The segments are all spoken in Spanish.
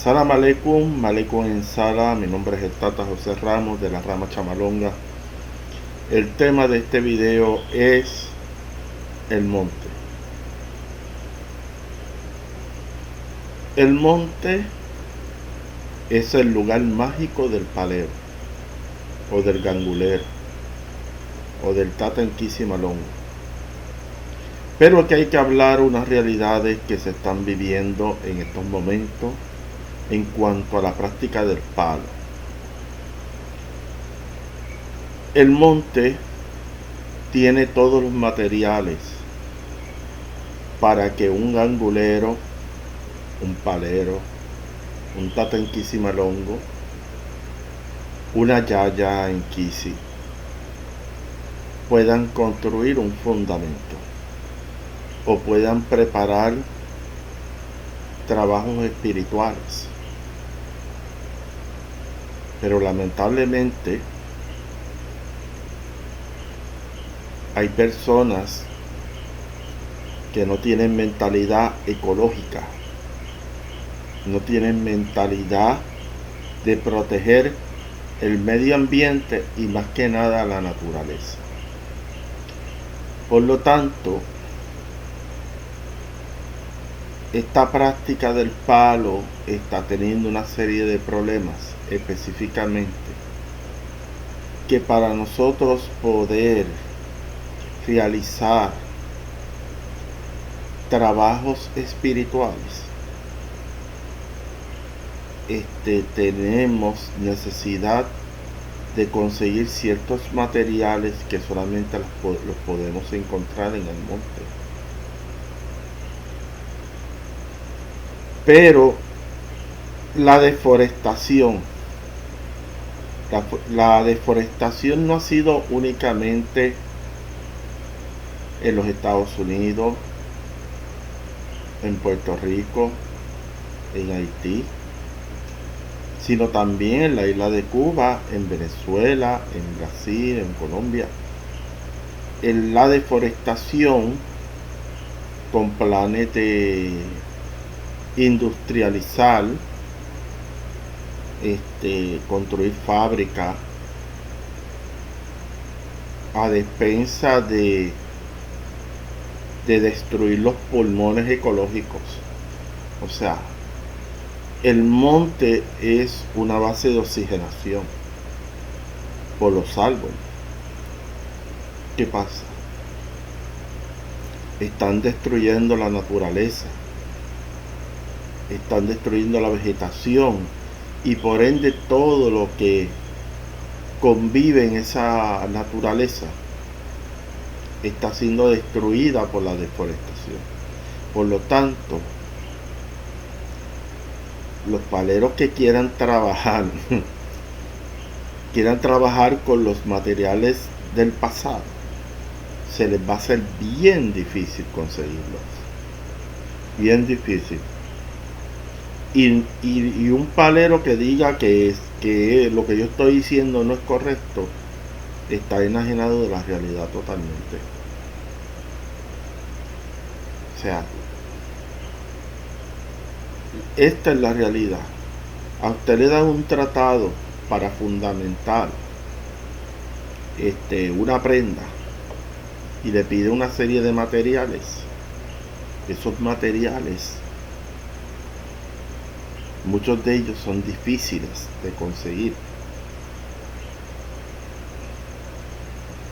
Salam aleikum, maleikum en sala. Mi nombre es el Tata José Ramos de la rama Chamalonga. El tema de este video es el monte. El monte es el lugar mágico del paleo, o del gangulero, o del Tata en Quisimalonga. Pero aquí hay que hablar unas realidades que se están viviendo en estos momentos en cuanto a la práctica del palo. El monte tiene todos los materiales para que un gangulero, un palero, un Tata en Quisimalongo, una yaya en Quisi puedan construir un fundamento o puedan preparar trabajos espirituales. Pero lamentablemente hay personas que no tienen mentalidad ecológica, no tienen mentalidad de proteger el medio ambiente y más que nada la naturaleza. Por lo tanto, esta práctica del palo está teniendo una serie de problemas, específicamente que para nosotros poder realizar trabajos espirituales, tenemos necesidad de conseguir ciertos materiales que solamente los podemos encontrar en el monte. Pero la deforestación no ha sido únicamente en los Estados Unidos, en Puerto Rico, en Haití, sino también en la isla de Cuba, en Venezuela, en Brasil, en Colombia. En la deforestación con planes de industrializar, construir fábricas a despensa de destruir los pulmones ecológicos. O sea, el monte es una base de oxigenación por los árboles. ¿Qué pasa? Están destruyendo la naturaleza, están destruyendo la vegetación y por ende todo lo que convive en esa naturaleza está siendo destruida por la deforestación. Por lo tanto, los paleros que quieran trabajar con los materiales del pasado, se les va a hacer bien difícil conseguirlos, bien difícil. Y un palero que diga que lo que yo estoy diciendo no es correcto, está enajenado de la realidad totalmente. O sea, esta es la realidad. A usted le dan un tratado para fundamentar una prenda y le pide una serie de materiales. Esos materiales, muchos de ellos son difíciles de conseguir,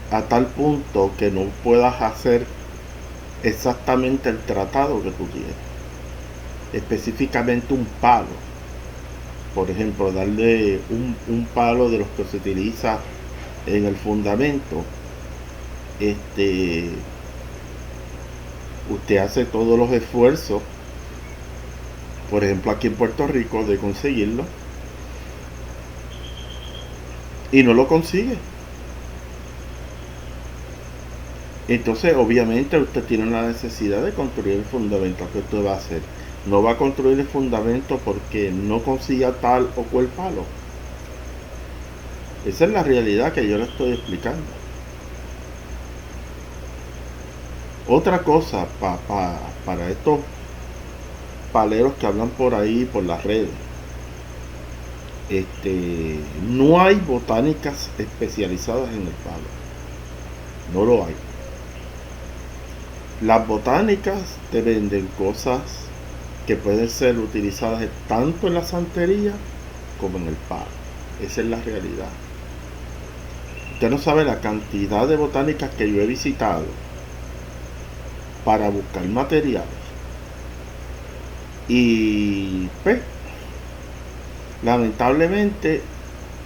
a tal punto que no puedas hacer exactamente el tratado que tú quieres. Específicamente un palo, por ejemplo, darle un palo de los que se utiliza en el fundamento. Usted hace todos los esfuerzos, por ejemplo aquí en Puerto Rico, de conseguirlo y no lo consigue. Entonces obviamente usted tiene la necesidad de construir el fundamento. ¿Qué usted va a hacer? No va a construir el fundamento porque no consiga tal o cual palo. Esa es la realidad que yo le estoy explicando. Otra cosa para estos paleros que hablan por ahí, por las redes, no hay botánicas especializadas en el palo. No lo hay. Las botánicas te venden cosas que pueden ser utilizadas tanto en la santería como en el palo. Esa es la realidad. Usted no sabe la cantidad de botánicas que yo he visitado para buscar materiales. Y pues, lamentablemente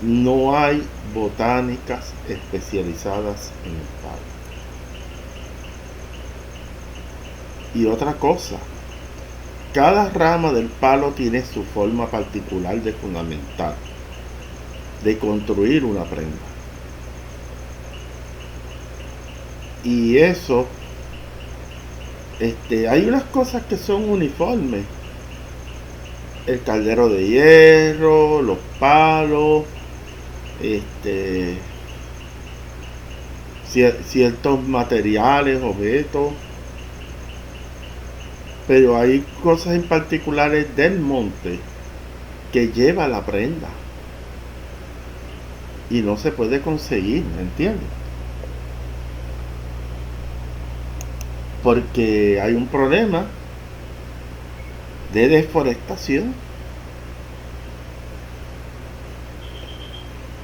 no hay botánicas especializadas en el palo. Y otra cosa, cada rama del palo tiene su forma particular de fundamentar, de construir una prenda. Y eso, hay unas cosas que son uniformes. El caldero de hierro, los palos, ciertos materiales, objetos. Pero hay cosas en particulares del monte que lleva la prenda y no se puede conseguir, ¿me entiendes? Porque hay un problema de deforestación.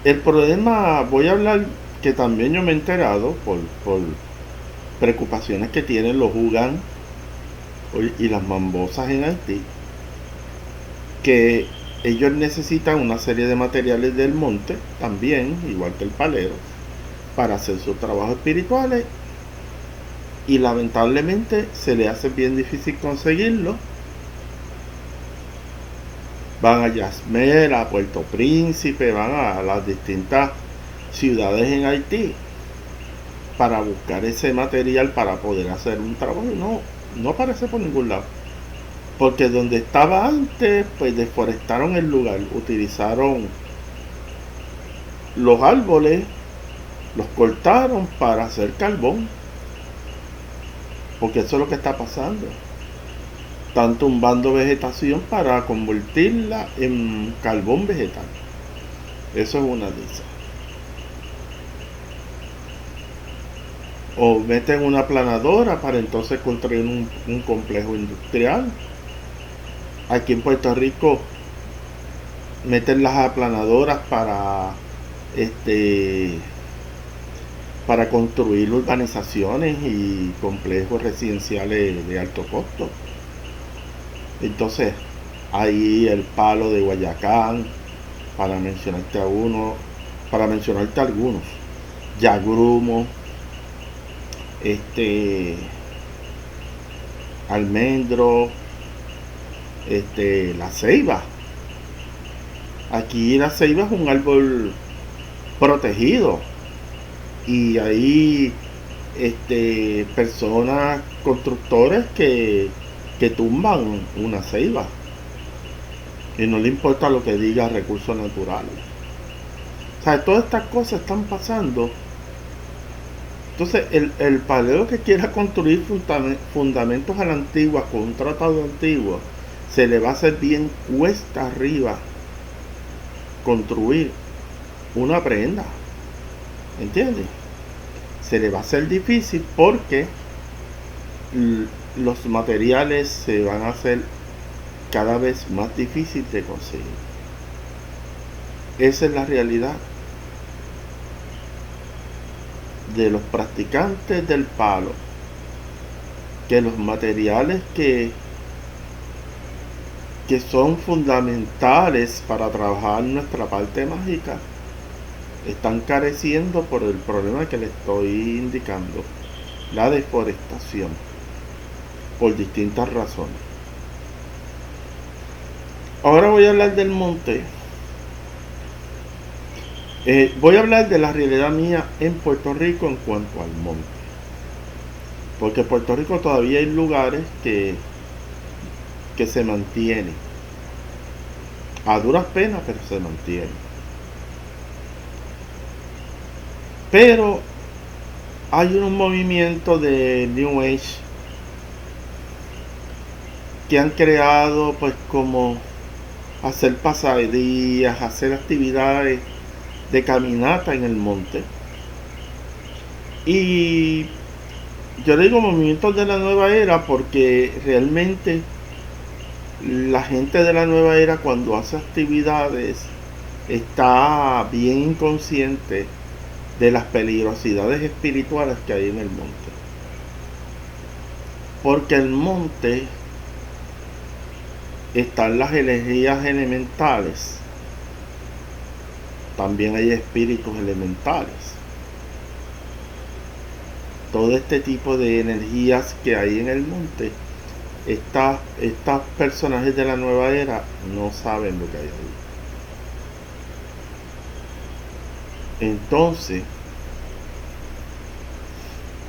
El problema, voy a hablar, que también yo me he enterado por preocupaciones que tienen los Hugan y las mambosas en Haití, que ellos necesitan una serie de materiales del monte también, igual que el palero, para hacer sus trabajos espirituales, y lamentablemente se les hace bien difícil conseguirlo. Van a Yasmel, a Puerto Príncipe, van a las distintas ciudades en Haití para buscar ese material para poder hacer un trabajo, y no aparece por ningún lado. Porque donde estaba antes, pues deforestaron el lugar, utilizaron los árboles, los cortaron para hacer carbón. Porque eso es lo que está pasando. Están tumbando vegetación para convertirla en carbón vegetal. Eso es una de esas. O meten una aplanadora para entonces construir un complejo industrial. Aquí en Puerto Rico meten las aplanadoras para construir urbanizaciones y complejos residenciales de alto costo. Entonces, ahí el palo de Guayacán, para mencionarte algunos, Yagrumo, almendro, la ceiba. Aquí la ceiba es un árbol protegido y hay personas, constructores que tumban una ceiba y no le importa lo que diga recursos naturales. O sea, todas estas cosas están pasando. Entonces el paleo que quiera construir fundamentos a la antigua con un tratado antiguo, se le va a hacer bien cuesta arriba construir una prenda, ¿entiendes? Se le va a hacer difícil porque los materiales se van a hacer cada vez más difícil de conseguir. Esa es la realidad de los practicantes del palo, que los materiales que son fundamentales para trabajar nuestra parte mágica están careciendo por el problema que les estoy indicando, la deforestación, por distintas razones. Ahora voy a hablar del monte. Voy a hablar de la realidad mía en Puerto Rico en cuanto al monte, porque en Puerto Rico todavía hay lugares que se mantienen a duras penas, pero se mantienen. Pero hay un movimiento de New Age que han creado pues como hacer pasadías, hacer actividades de caminata en el monte. Y yo le digo movimientos de la nueva era porque realmente la gente de la nueva era, cuando hace actividades, está bien inconsciente de las peligrosidades espirituales que hay en el monte. Porque el monte están las energías elementales, también hay espíritus elementales. Todo este tipo de energías que hay en el monte, estos personajes de la nueva era no saben lo que hay ahí. Entonces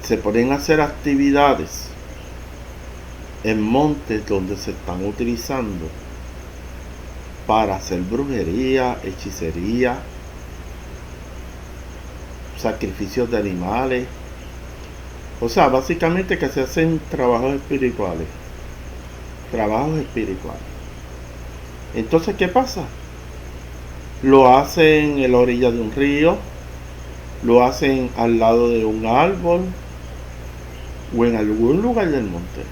se ponen a hacer actividades en montes donde se están utilizando para hacer brujería, hechicería, sacrificios de animales. O sea, básicamente que se hacen trabajos espirituales. Entonces, ¿qué pasa? Lo hacen en la orilla de un río, lo hacen al lado de un árbol o en algún lugar del monte.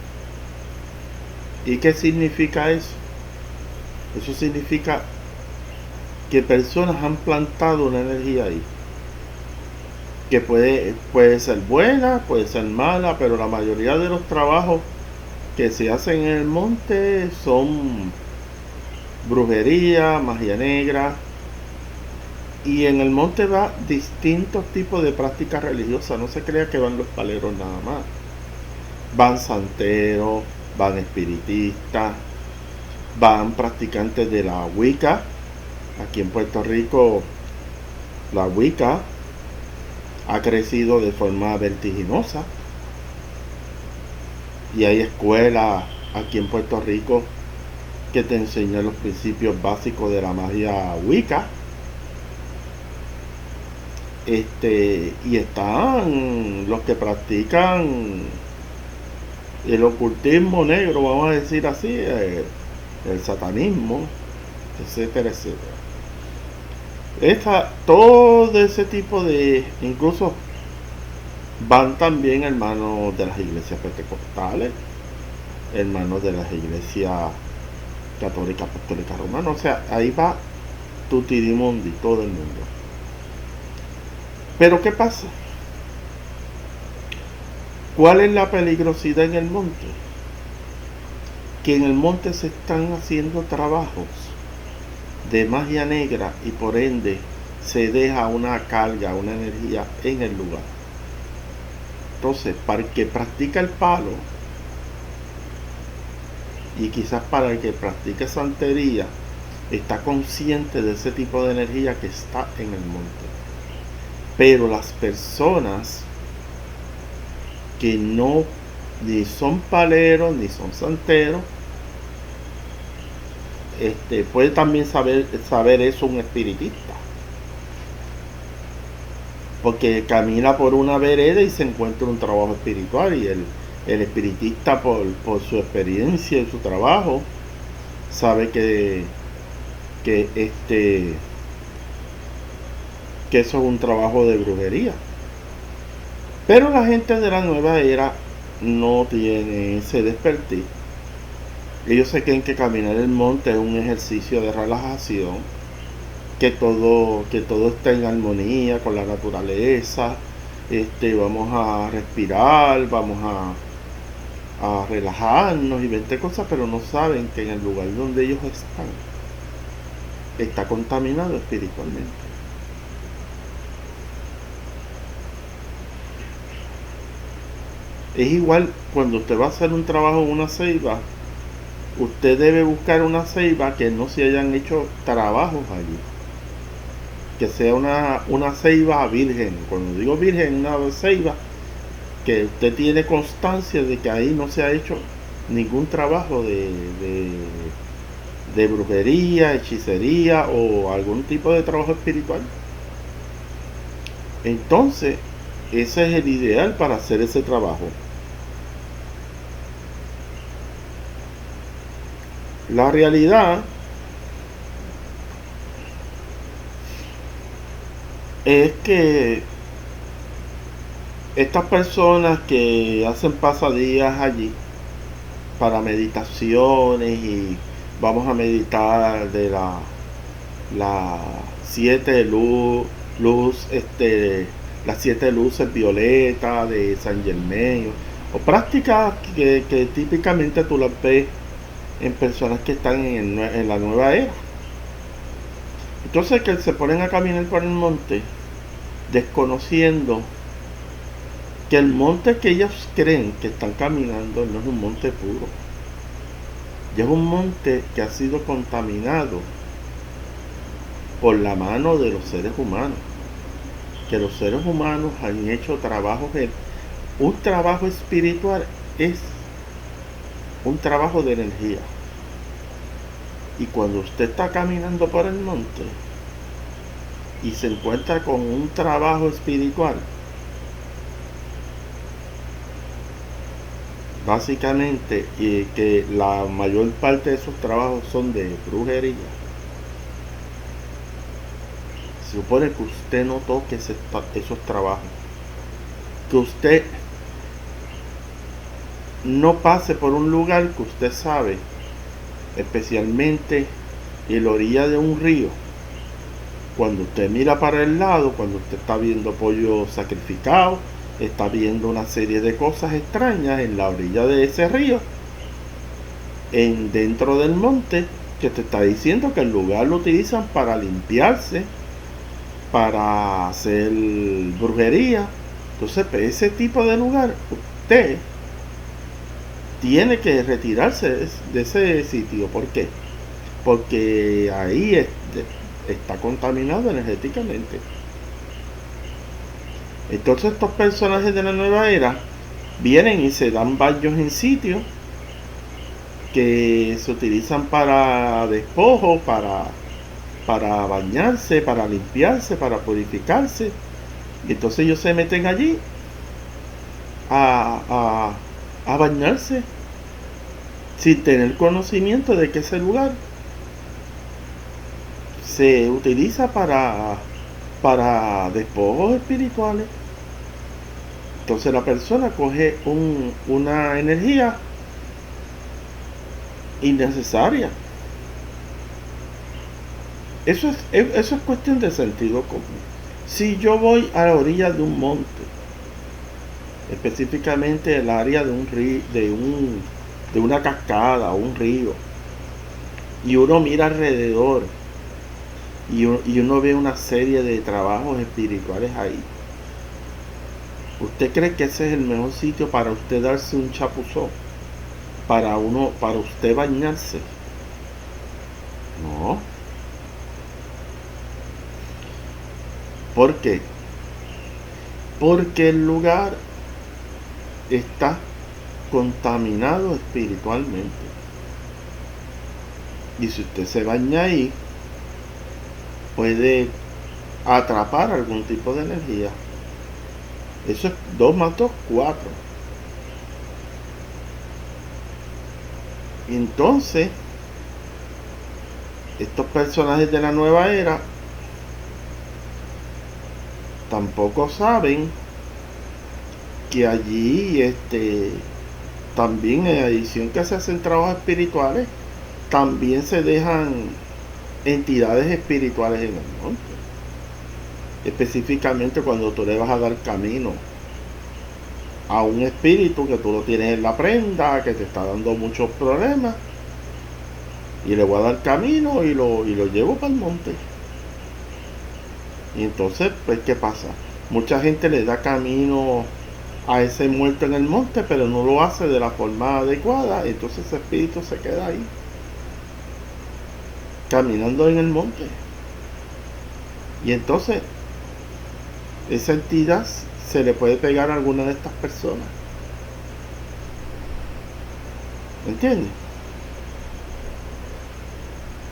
¿Y qué significa eso? Eso significa que personas han plantado una energía ahí, que puede ser buena, puede ser mala, pero la mayoría de los trabajos que se hacen en el monte son brujería, magia negra. Y en el monte va distintos tipos de prácticas religiosas. No se crea que van los paleros nada más. Van santeros, van espiritistas, van practicantes de la Wicca. Aquí en Puerto Rico la Wicca ha crecido de forma vertiginosa. Y hay escuelas aquí en Puerto Rico que te enseñan los principios básicos de la magia Wicca. Y están los que practican el ocultismo negro, vamos a decir así, el satanismo, etcétera, etcétera. Todo ese tipo de, incluso van también hermanos de las iglesias pentecostales, hermanos de las iglesias católicas, apostólicas, romanas. O sea, ahí va tutirimundi, todo el mundo. Pero ¿qué pasa? ¿Cuál es la peligrosidad en el monte? Que en el monte se están haciendo trabajos de magia negra y por ende se deja una carga, una energía en el lugar. Entonces, para el que practica el palo y quizás para el que practica santería, está consciente de ese tipo de energía que está en el monte. Pero las personas que no ni son paleros ni son santeros, puede también saber eso un espiritista, porque camina por una vereda y se encuentra un trabajo espiritual, y el espiritista por su experiencia y su trabajo sabe que eso es un trabajo de brujería. Pero la gente de la nueva era no tiene ese despertar. Ellos se creen que caminar el monte es un ejercicio de relajación, que todo está en armonía con la naturaleza. Vamos a respirar, vamos a relajarnos y 20 cosas, pero no saben que en el lugar donde ellos están está contaminado espiritualmente. Es igual cuando usted va a hacer un trabajo en una ceiba, usted debe buscar una ceiba que no se hayan hecho trabajos allí, que sea una ceiba virgen. Cuando digo virgen, una ceiba que usted tiene constancia de que ahí no se ha hecho ningún trabajo de brujería, hechicería o algún tipo de trabajo espiritual. Entonces, ese es el ideal para hacer ese trabajo. La realidad es que estas personas que hacen pasadías allí para meditaciones y vamos a meditar de la siete luz, las siete luces violetas de San Germain, o prácticas que típicamente tú las ves en personas que están en la nueva era. Entonces que se ponen a caminar por el monte desconociendo que el monte que ellos creen que están caminando no es un monte puro, ya es un monte que ha sido contaminado por la mano de los seres humanos, que los seres humanos han hecho trabajos. Un trabajo espiritual es un trabajo de energía, y cuando usted está caminando por el monte y se encuentra con un trabajo espiritual, básicamente, y que la mayor parte de esos trabajos son de brujería, se supone que usted no toque esos trabajos, que usted no pase por un lugar que usted sabe, especialmente en la orilla de un río. Cuando usted mira para el lado, cuando usted está viendo pollo sacrificado, está viendo una serie de cosas extrañas en la orilla de ese río, dentro del monte, que te está diciendo que el lugar lo utilizan para limpiarse, para hacer brujería. Entonces, pues, ese tipo de lugar, usted tiene que retirarse de ese sitio. ¿Por qué? Porque ahí está contaminado energéticamente. Entonces estos personajes de la nueva era vienen y se dan baños en sitios que se utilizan para despojo, para bañarse, para limpiarse, para purificarse. Y entonces ellos se meten allí a bañarse sin tener conocimiento de que ese lugar se utiliza para despojos espirituales. Entonces la persona coge una energía innecesaria. Eso es cuestión de sentido común. Si yo voy a la orilla de un monte, específicamente el área de un río, de una cascada o un río, y uno mira alrededor y uno ve una serie de trabajos espirituales ahí, ¿usted cree que ese es el mejor sitio para usted darse un chapuzón? Para usted bañarse. No. ¿Por qué? Porque el lugar está contaminado espiritualmente. Y si usted se baña ahí, puede atrapar algún tipo de energía. Eso es 2 más 2, 4. Entonces, estos personajes de la nueva era tampoco saben que allí también, en adición que se hacen trabajos espirituales, también se dejan entidades espirituales en el monte. Específicamente cuando tú le vas a dar camino a un espíritu que tú lo tienes en la prenda, que te está dando muchos problemas, y le voy a dar camino y lo llevo para el monte. Y entonces, pues, ¿qué pasa? Mucha gente le da camino a ese muerto en el monte, pero no lo hace de la forma adecuada. Entonces ese espíritu se queda ahí, caminando en el monte. Y entonces esa entidad se le puede pegar a alguna de estas personas. ¿Entiendes?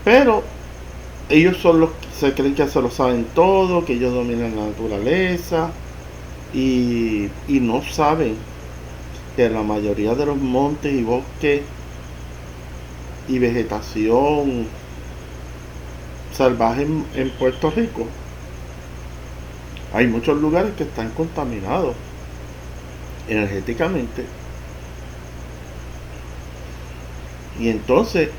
Pero ellos son los que se creen que se lo saben todo, que ellos dominan la naturaleza, y no saben que la mayoría de los montes y bosques y vegetación salvaje en Puerto Rico Hay muchos lugares que están contaminados energéticamente. Y entonces,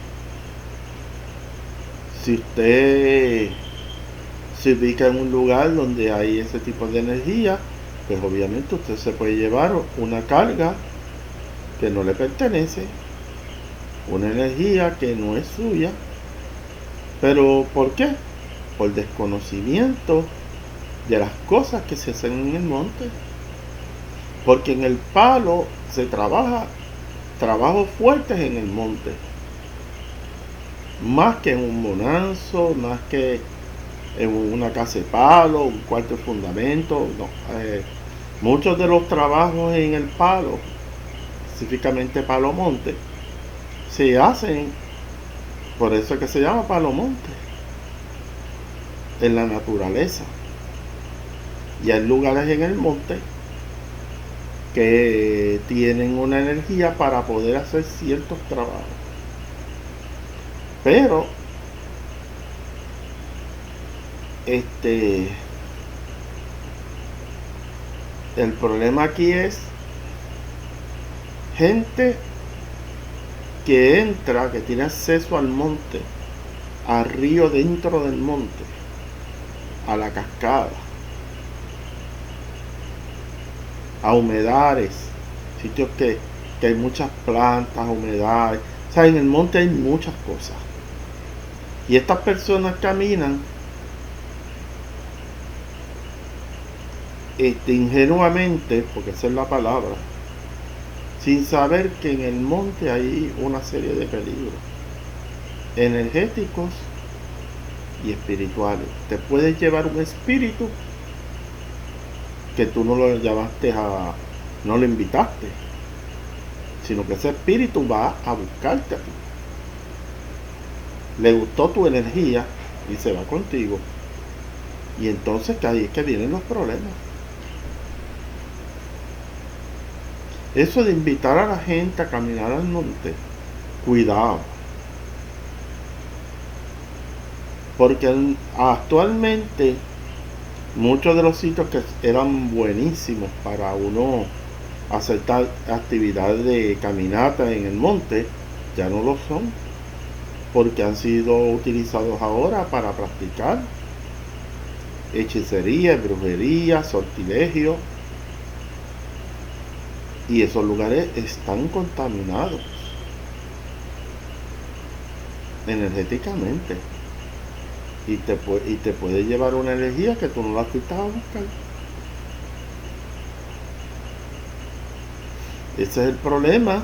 si usted se ubica en un lugar donde hay ese tipo de energía, pues obviamente usted se puede llevar una carga que no le pertenece, una energía que no es suya. ¿Pero por qué? Por desconocimiento de las cosas que se hacen en el monte. Porque en el palo se trabaja trabajos fuertes en el monte. Más que en un bonanzo, más que en una casa de palo, un cuarto de fundamento. No. Muchos de los trabajos en el palo, específicamente palo monte, se hacen, por eso es que se llama palo monte, en la naturaleza. Y hay lugares en el monte que tienen una energía para poder hacer ciertos trabajos. Pero el problema aquí es gente que entra, que tiene acceso al monte, al río dentro del monte, a la cascada, a humedales, sitios que hay muchas plantas, humedales. O sea, en el monte hay muchas cosas. Y estas personas caminan ingenuamente, porque esa es la palabra, sin saber que en el monte hay una serie de peligros energéticos y espirituales. Te puedes llevar un espíritu que tú no lo llamaste no lo invitaste, sino que ese espíritu va a buscarte a ti. Le gustó tu energía y se va contigo. Y entonces que ahí es que vienen los problemas. Eso de invitar a la gente a caminar al monte, cuidado. Porque actualmente muchos de los sitios que eran buenísimos para uno hacer actividades de caminata en el monte, ya no lo son. Porque han sido utilizados ahora para practicar hechicería, brujería, sortilegio. Y esos lugares están contaminados energéticamente. Y te puede llevar una energía que tú no la fuiste a buscar. Ese es el problema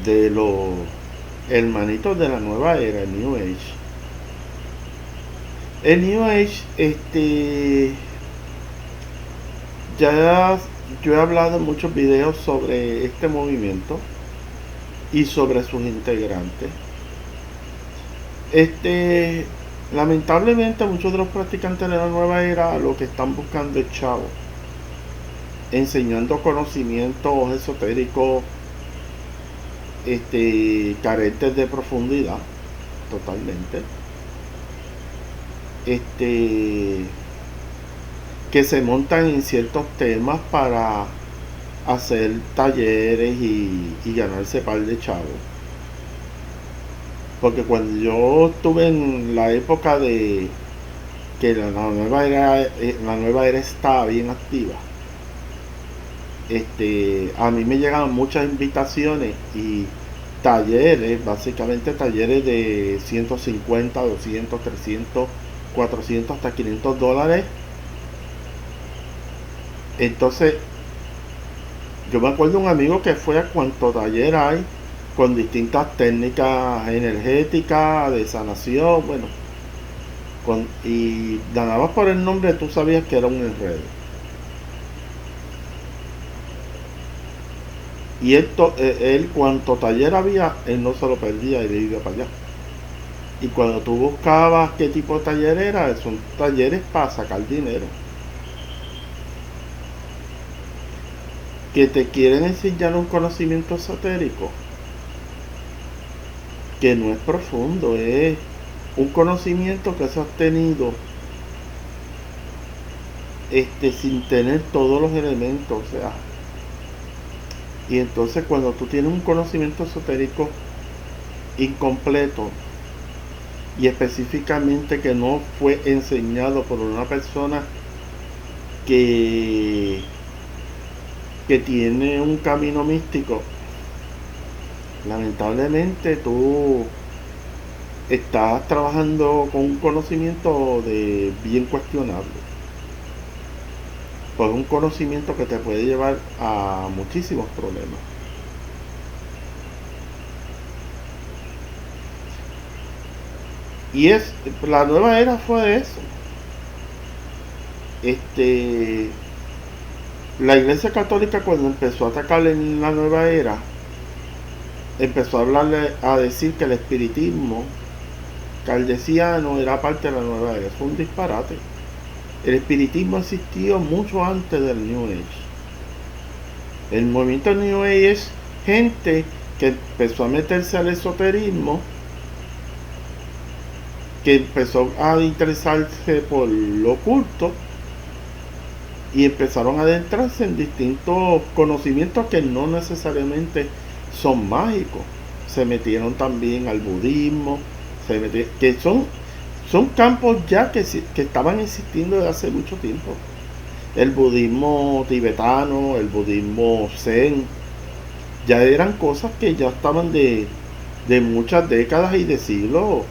de los hermanitos de la nueva era, el New Age. El New Age, ya yo he hablado en muchos videos sobre este movimiento y sobre sus integrantes. Lamentablemente muchos de los practicantes de la nueva era lo que están buscando es chavo, enseñando conocimientos esotéricos carentes de profundidad totalmente, que se montan en ciertos temas para hacer talleres y ganarse par de chavos. Porque cuando yo estuve en la época de que la nueva era estaba bien activa, a mí me llegaban muchas invitaciones y talleres, básicamente talleres de 150, 200, 300, 400 hasta $500. Entonces yo me acuerdo de un amigo que fue a cuanto taller hay con distintas técnicas energéticas de sanación, bueno, y nada más por el nombre tú sabías que era un enredo. Y él cuanto taller había, él no se lo perdía y le iba para allá. Y cuando tú buscabas qué tipo de taller era, son talleres para sacar dinero. Que te quieren enseñar un conocimiento esotérico que no es profundo, es un conocimiento que se ha obtenido sin tener todos los elementos, o sea. Y entonces cuando tú tienes un conocimiento esotérico incompleto y específicamente que no fue enseñado por una persona que tiene un camino místico, lamentablemente tú estás trabajando con un conocimiento de bien cuestionable, pues un conocimiento que te puede llevar a muchísimos problemas. Y la nueva era fue eso. La Iglesia Católica, cuando empezó a atacar en la nueva era, empezó a decir que el espiritismo caldesiano era parte de la nueva era. Fue un disparate. El espiritismo existió mucho antes del New Age. El movimiento New Age es gente que empezó a meterse al esoterismo, que empezó a interesarse por lo oculto y empezaron a adentrarse en distintos conocimientos que no necesariamente son mágicos. Se metieron también al budismo, que son campos ya que estaban existiendo desde hace mucho tiempo. El budismo tibetano, el budismo zen, ya eran cosas que ya estaban de muchas décadas y de siglos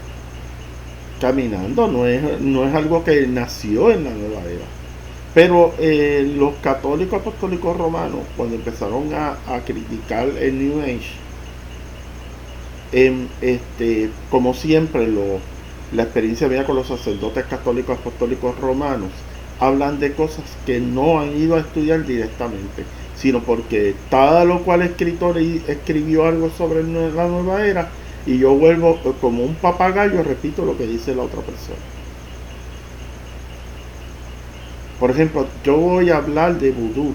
caminando. No es algo que nació en la nueva era. Pero los católicos apostólicos romanos, cuando empezaron a criticar el New Age, como siempre la experiencia mía con los sacerdotes católicos apostólicos romanos, hablan de cosas que no han ido a estudiar directamente, sino porque tal o cual escritor escribió algo sobre la nueva era y yo vuelvo como un papagayo, repito lo que dice la otra persona. Por ejemplo, yo voy a hablar de vudú.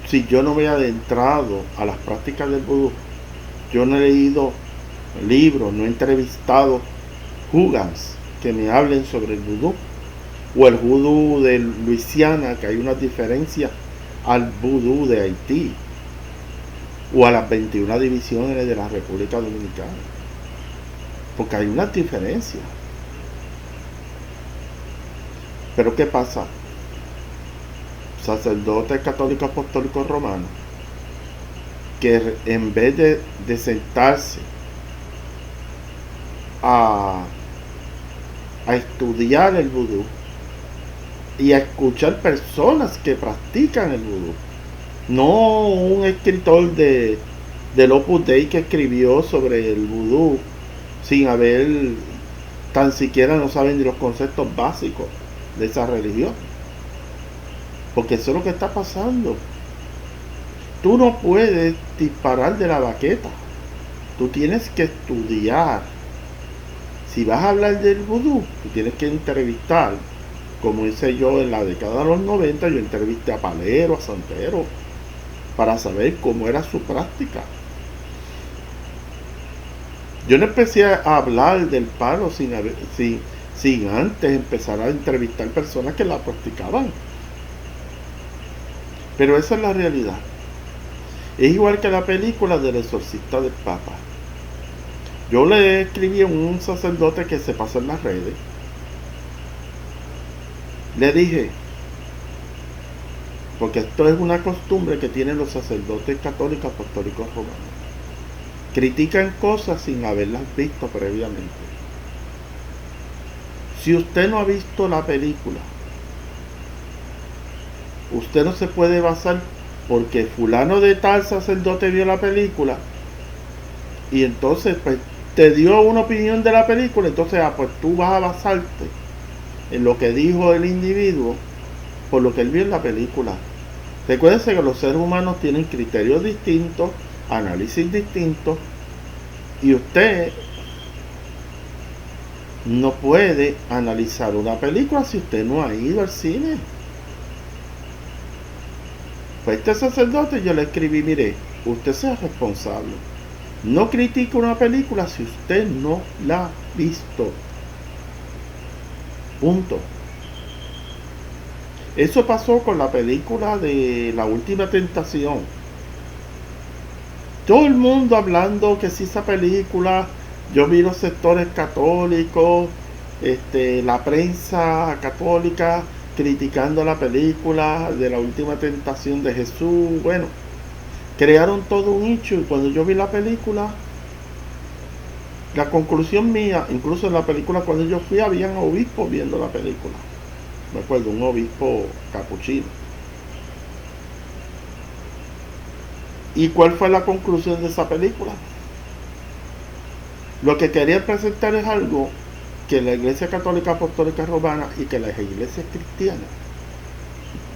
Si yo no me he adentrado a las prácticas del vudú, yo no he leído libros, no he entrevistado jugans que me hablen sobre el vudú, o el vudú de Luisiana, que hay una diferencia al vudú de Haití, o a las 21 divisiones de la República Dominicana, porque hay una diferencia. Pero ¿qué pasa? Sacerdotes católicos apostólicos romanos que en vez de sentarse a estudiar el vudú y a escuchar personas que practican el vudú, no un escritor del Opus Dei que escribió sobre el vudú sin haber, tan siquiera no saben ni los conceptos básicos de esa religión, porque eso es lo que está pasando. Tú no puedes disparar de la baqueta, tú tienes que estudiar. Si vas a hablar del vudú, tú tienes que entrevistar, como hice yo en la década de los 90, yo entrevisté a Palero, a Santero, para saber cómo era su práctica. Yo no empecé a hablar del palo sin antes empezar a entrevistar personas que la practicaban. Pero esa es la realidad. Es igual que la película del exorcista del Papa. Yo le escribí a un sacerdote que se pasó en las redes. Le dije, porque esto es una costumbre que tienen los sacerdotes católicos apostólicos romanos. Critican cosas sin haberlas visto previamente. Si usted no ha visto la película, usted no se puede basar porque fulano de tal sacerdote vio la película y entonces pues te dio una opinión de la película, entonces pues tú vas a basarte en lo que dijo el individuo por lo que él vio en la película. Recuérdense que los seres humanos tienen criterios distintos, análisis distintos, y usted no puede analizar una película si usted no ha ido al cine. Pues este sacerdote yo le escribí, mire, usted sea responsable. No critique una película si usted no la ha visto. Punto. Eso pasó con la película de La Última Tentación. Todo el mundo hablando que si esa película, yo vi los sectores católicos, la prensa católica criticando la película de La Última Tentación de Jesús. Bueno, crearon todo un hecho, y cuando yo vi la película, la conclusión mía, incluso en la película cuando yo fui, habían obispos viendo la película. Me acuerdo, un obispo capuchino. ¿Y cuál fue la conclusión de esa película? Lo que querían presentar es algo que la Iglesia Católica Apostólica Romana y que las iglesias cristianas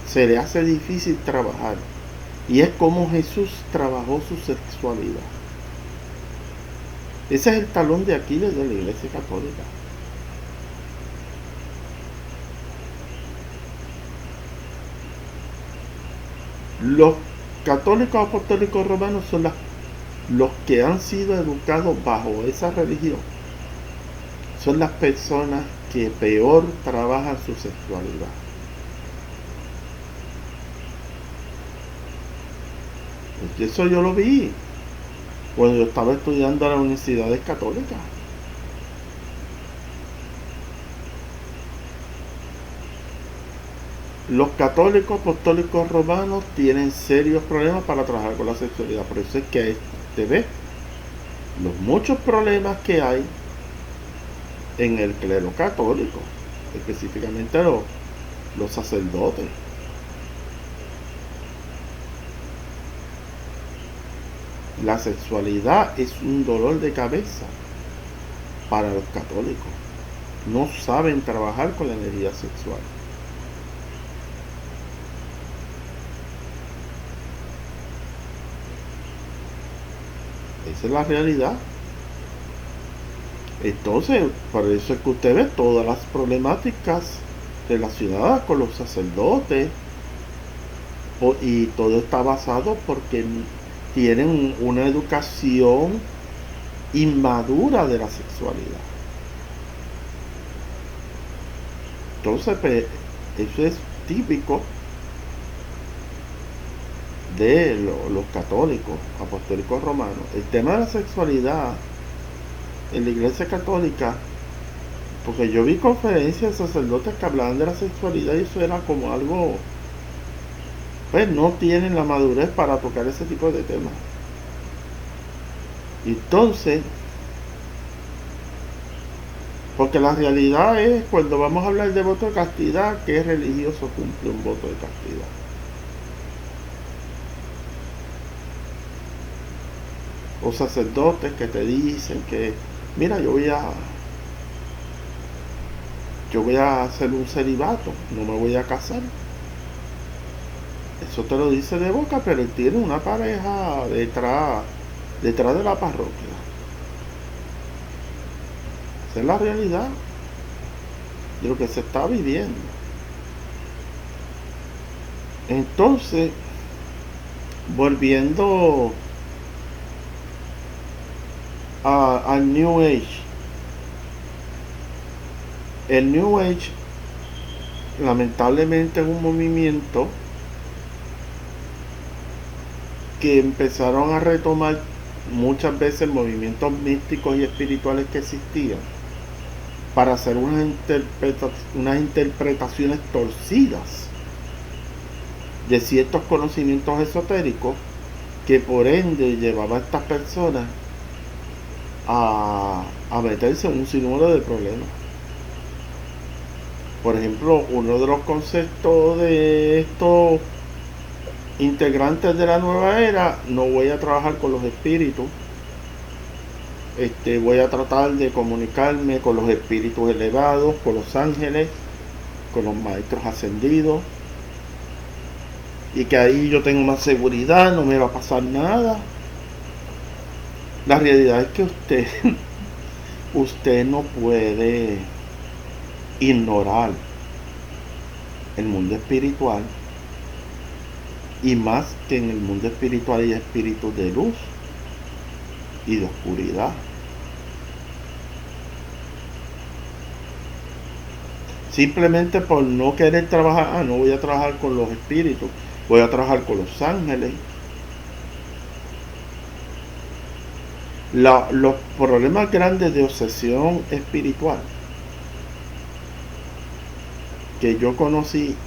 se le hace difícil trabajar. Y es como Jesús trabajó su sexualidad. Ese es el talón de Aquiles de la Iglesia Católica. Los católicos apostólicos romanos son los que han sido educados bajo esa religión. Son las personas que peor trabajan su sexualidad. Eso yo lo vi cuando yo estaba estudiando en las universidades católicas. Los católicos apostólicos romanos tienen serios problemas para trabajar con la sexualidad. Por eso es que te ve los muchos problemas que hay en el clero católico, específicamente los sacerdotes. La sexualidad es un dolor de cabeza para los católicos. No saben trabajar con la energía sexual. Esa es la realidad. Entonces, por eso es que usted ve todas las problemáticas relacionadas con los sacerdotes, y todo está basado porque tienen una educación inmadura de la sexualidad. Entonces, pues, eso es típico de los católicos apostólicos romanos. El tema de la sexualidad en la Iglesia Católica, porque yo vi conferencias de sacerdotes que hablaban de la sexualidad y eso era como algo, pues no tienen la madurez para tocar ese tipo de temas. Entonces, porque la realidad es, cuando vamos a hablar de voto de castidad, ¿qué religioso cumple un voto de castidad? O sacerdotes que te dicen que, mira, yo voy a hacer un celibato, no me voy a casar. Eso te lo dice de boca, pero él tiene una pareja detrás de la parroquia. Esa es la realidad de lo que se está viviendo. Entonces, volviendo al New Age. El New Age lamentablemente es un movimiento que empezaron a retomar muchas veces movimientos místicos y espirituales que existían para hacer unas interpretaciones torcidas de ciertos conocimientos esotéricos, que por ende llevaba a estas personas a meterse en un sinnúmero de problemas. Por ejemplo, uno de los conceptos de estos integrantes de la nueva era: no voy a trabajar con los espíritus, voy a tratar de comunicarme con los espíritus elevados, con los ángeles, con los maestros ascendidos, y que ahí yo tengo más seguridad, no me va a pasar nada. La realidad es que usted no puede ignorar el mundo espiritual, y más que en el mundo espiritual hay espíritus de luz y de oscuridad. simplemente por no querer trabajar, no voy a trabajar con los espíritus, voy a trabajar con los ángeles. Los problemas grandes de obsesión espiritual que yo conocí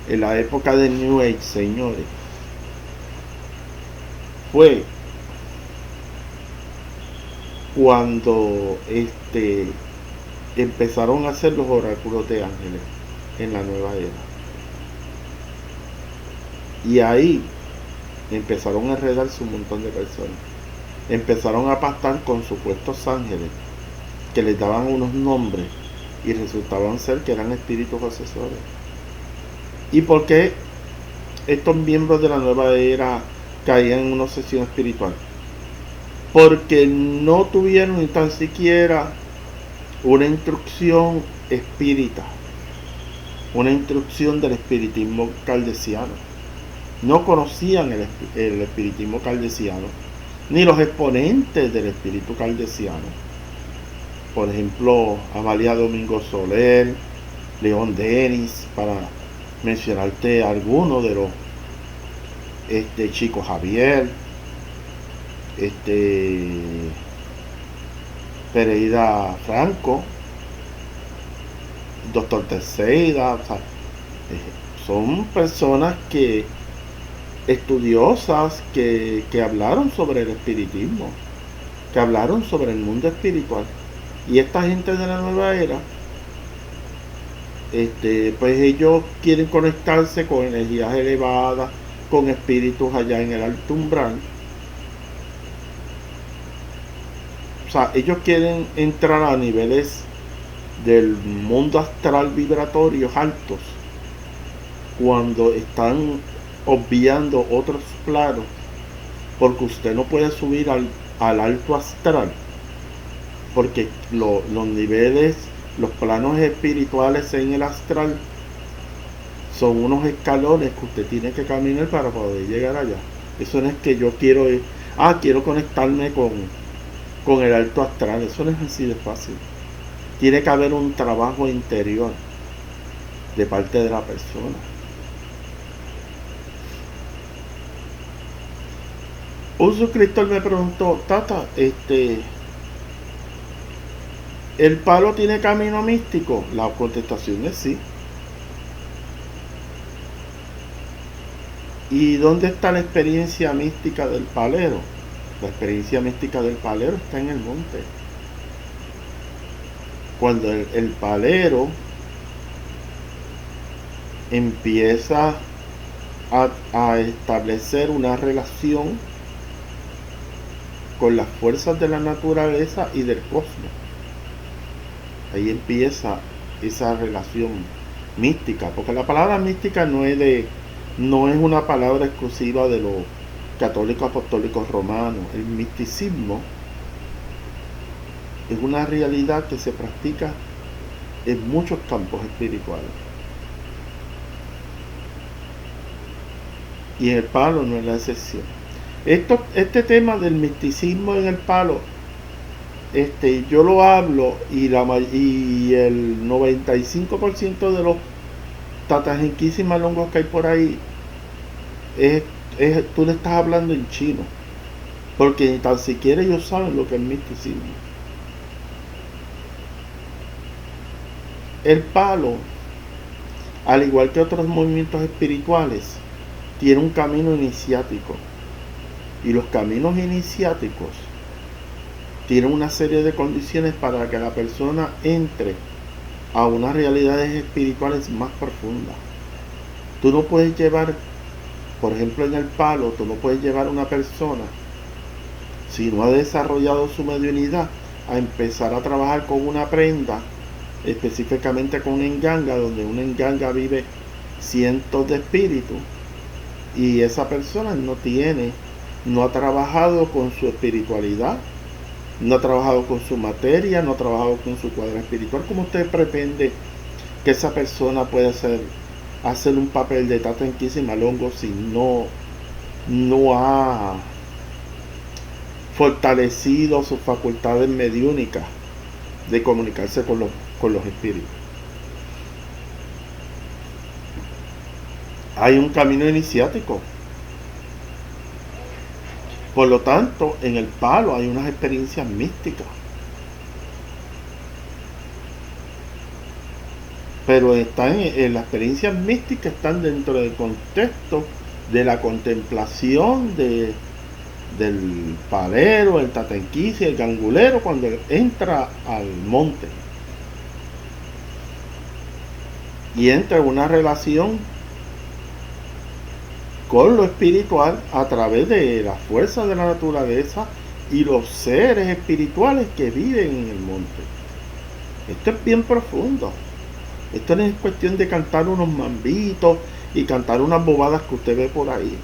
en la época de New Age, señores, fue cuando empezaron a hacer los oráculos de ángeles en la nueva era. Y ahí empezaron a enredarse un montón de personas. Empezaron a pactar con supuestos ángeles que les daban unos nombres y resultaban ser que eran espíritus obsesores. ¿Y por qué estos miembros de la nueva era caían en una obsesión espiritual? Porque no tuvieron ni tan siquiera una instrucción espírita, una instrucción del espiritismo kardeciano. No conocían el espiritismo kardeciano, ni los exponentes del espíritu kardeciano. Por ejemplo, Amalia Domingo Soler, León Denis, para mencionarte algunos de los Chico Javier, Pereira Franco, Doctor Terceira, o sea, son personas que estudiosas que hablaron sobre el espiritismo, que hablaron sobre el mundo espiritual. Y esta gente de la nueva era, pues ellos quieren conectarse con energías elevadas, con espíritus allá en el alto umbral. O sea, ellos quieren entrar a niveles del mundo astral vibratorios altos, cuando están obviando otros planos, porque usted no puede subir al alto astral, porque los niveles, los planos espirituales en el astral son unos escalones que usted tiene que caminar para poder llegar allá. Eso no es que yo quiero conectarme con el alto astral. Eso no es así de fácil. Tiene que haber un trabajo interior de parte de la persona. Un suscriptor me preguntó: Tata, ¿el palo tiene camino místico? La contestación es sí. ¿Y dónde está la experiencia mística del palero? La experiencia mística del palero está en el monte. Cuando el palero empieza a establecer una relación con las fuerzas de la naturaleza y del cosmos, ahí empieza esa relación mística, porque la palabra mística no es una palabra exclusiva de los católicos apostólicos romanos. El misticismo es una realidad que se practica en muchos campos espirituales, y en el palo no es la excepción. Este tema del misticismo en el palo, yo lo hablo, y el 95% de los tatajenquis y malongos que hay por ahí tú le estás hablando en chino, porque ni tan siquiera ellos saben lo que es misticismo. El palo, al igual que otros movimientos espirituales, tiene un camino iniciático, y los caminos iniciáticos tienen una serie de condiciones para que la persona entre a unas realidades espirituales más profundas. Tú no puedes llevar, por ejemplo, en el palo, tú no puedes llevar a una persona, si no ha desarrollado su mediunidad, a empezar a trabajar con una prenda, específicamente con una enganga, donde una enganga vive cientos de espíritus, y esa persona no ha trabajado con su espiritualidad, no ha trabajado con su materia, no ha trabajado con su cuadro espiritual. ¿Cómo usted pretende que esa persona pueda hacer un papel de tatajenquis y malongo si no ha fortalecido sus facultades mediúnicas de comunicarse con los espíritus? hay un camino iniciático. Por lo tanto, en el palo hay unas experiencias místicas. Pero están en las experiencias místicas están dentro del contexto de la contemplación del palero, el tatenquisi, el gangulero cuando entra al monte y entra en una relación con lo espiritual a través de la fuerza de la naturaleza y los seres espirituales que viven en el monte. Esto es bien profundo. Esto no es cuestión de cantar unos mambitos y cantar unas bobadas que usted ve por ahí.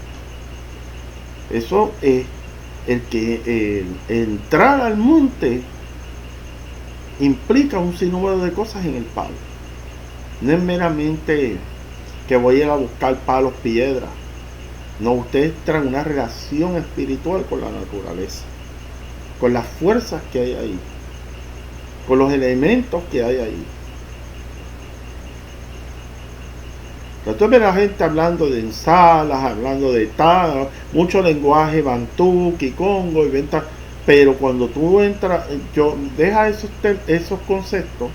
Eso es el entrar al monte implica un sinnúmero de cosas en el palo. No es meramente que voy a ir a buscar palos, piedras. No, usted entra en una relación espiritual con la naturaleza, con las fuerzas que hay ahí, con los elementos que hay ahí. Entonces ve la gente hablando de ensalas, hablando de tal, mucho lenguaje bantú, kikongo y venta, pero cuando tú entras, deja esos conceptos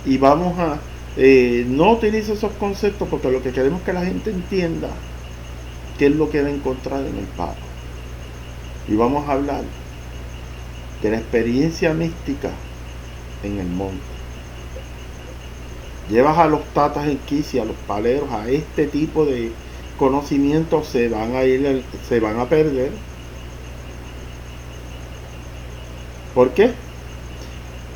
y vamos a no utilice esos conceptos porque lo que queremos es que la gente entienda qué es lo que va a encontrar en el palo. Y vamos a hablar de la experiencia mística en el monte. Llevas a los tatas en Kisi, a los paleros, a este tipo de conocimientos se van a perder. ¿Por qué?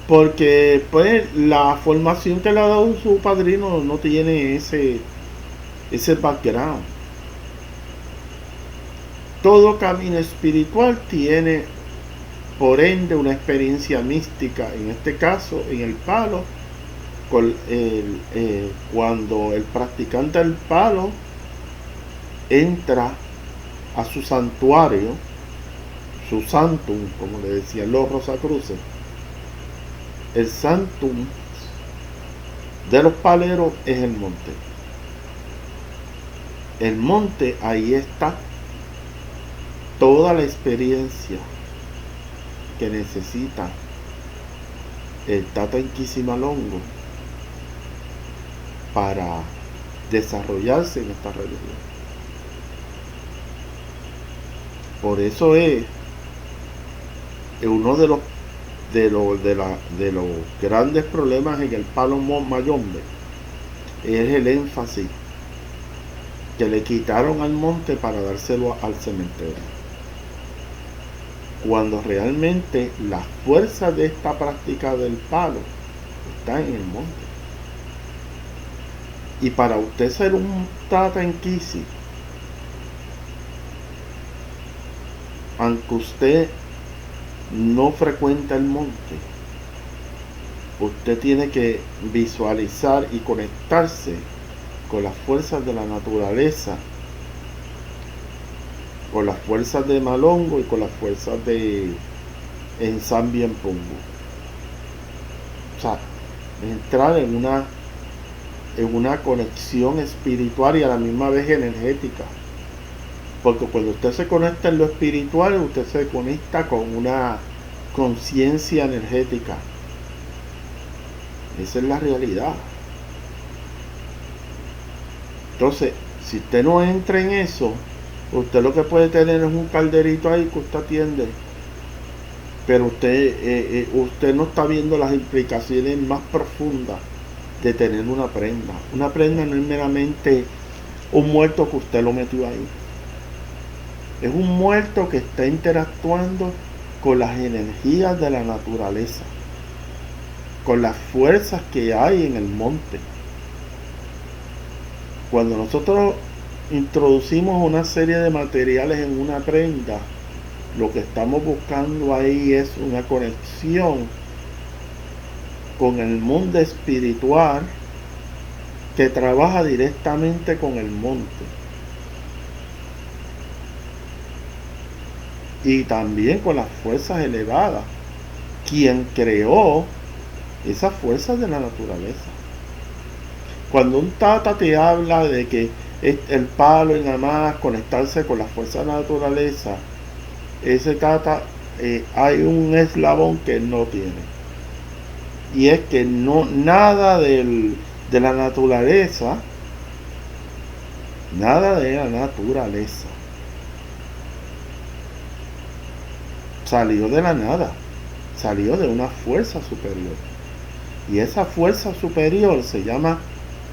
Porque pues la formación que le ha dado su padrino no tiene ese background. Todo camino espiritual tiene por ende una experiencia mística, en este caso en el palo, cuando el practicante del palo entra a su santuario, su santum, como le decían los Rosacruces. El santum de los paleros es el monte. El monte, ahí está toda la experiencia que necesita el Tata Inquisimalongo para desarrollarse en esta religión. Por eso es uno de los grandes problemas en el palo mayombe es el énfasis que le quitaron al monte para dárselo al cementerio, cuando realmente la fuerza de esta práctica del palo está en el monte. Y para usted ser un Tata Inquisi, aunque usted no frecuenta el monte, usted tiene que visualizar y conectarse con las fuerzas de la naturaleza, con las fuerzas de Malongo y con las fuerzas de Ensambi en Pungo. O sea, entrar en una conexión espiritual y a la misma vez energética. Porque cuando usted se conecta en lo espiritual, usted se conecta con una conciencia energética. Esa es la realidad. Entonces, si usted no entra en eso, usted lo que puede tener es un calderito ahí que usted atiende. Pero usted no está viendo las implicaciones más profundas de tener una prenda. Una prenda no es meramente un muerto que usted lo metió ahí. Es un muerto que está interactuando con las energías de la naturaleza, con las fuerzas que hay en el monte. Cuando nosotros introducimos una serie de materiales en una prenda, lo que estamos buscando ahí es una conexión con el mundo espiritual que trabaja directamente con el monte. Y también con las fuerzas elevadas, quien creó esas fuerzas de la naturaleza. Cuando un tata te habla de que el palo y nada más conectarse con la fuerza de la naturaleza, ese tata hay un eslabón que no tiene. Y es que no nada de la naturaleza, nada de la naturaleza salió de la nada, salió de una fuerza superior. Y esa fuerza superior se llama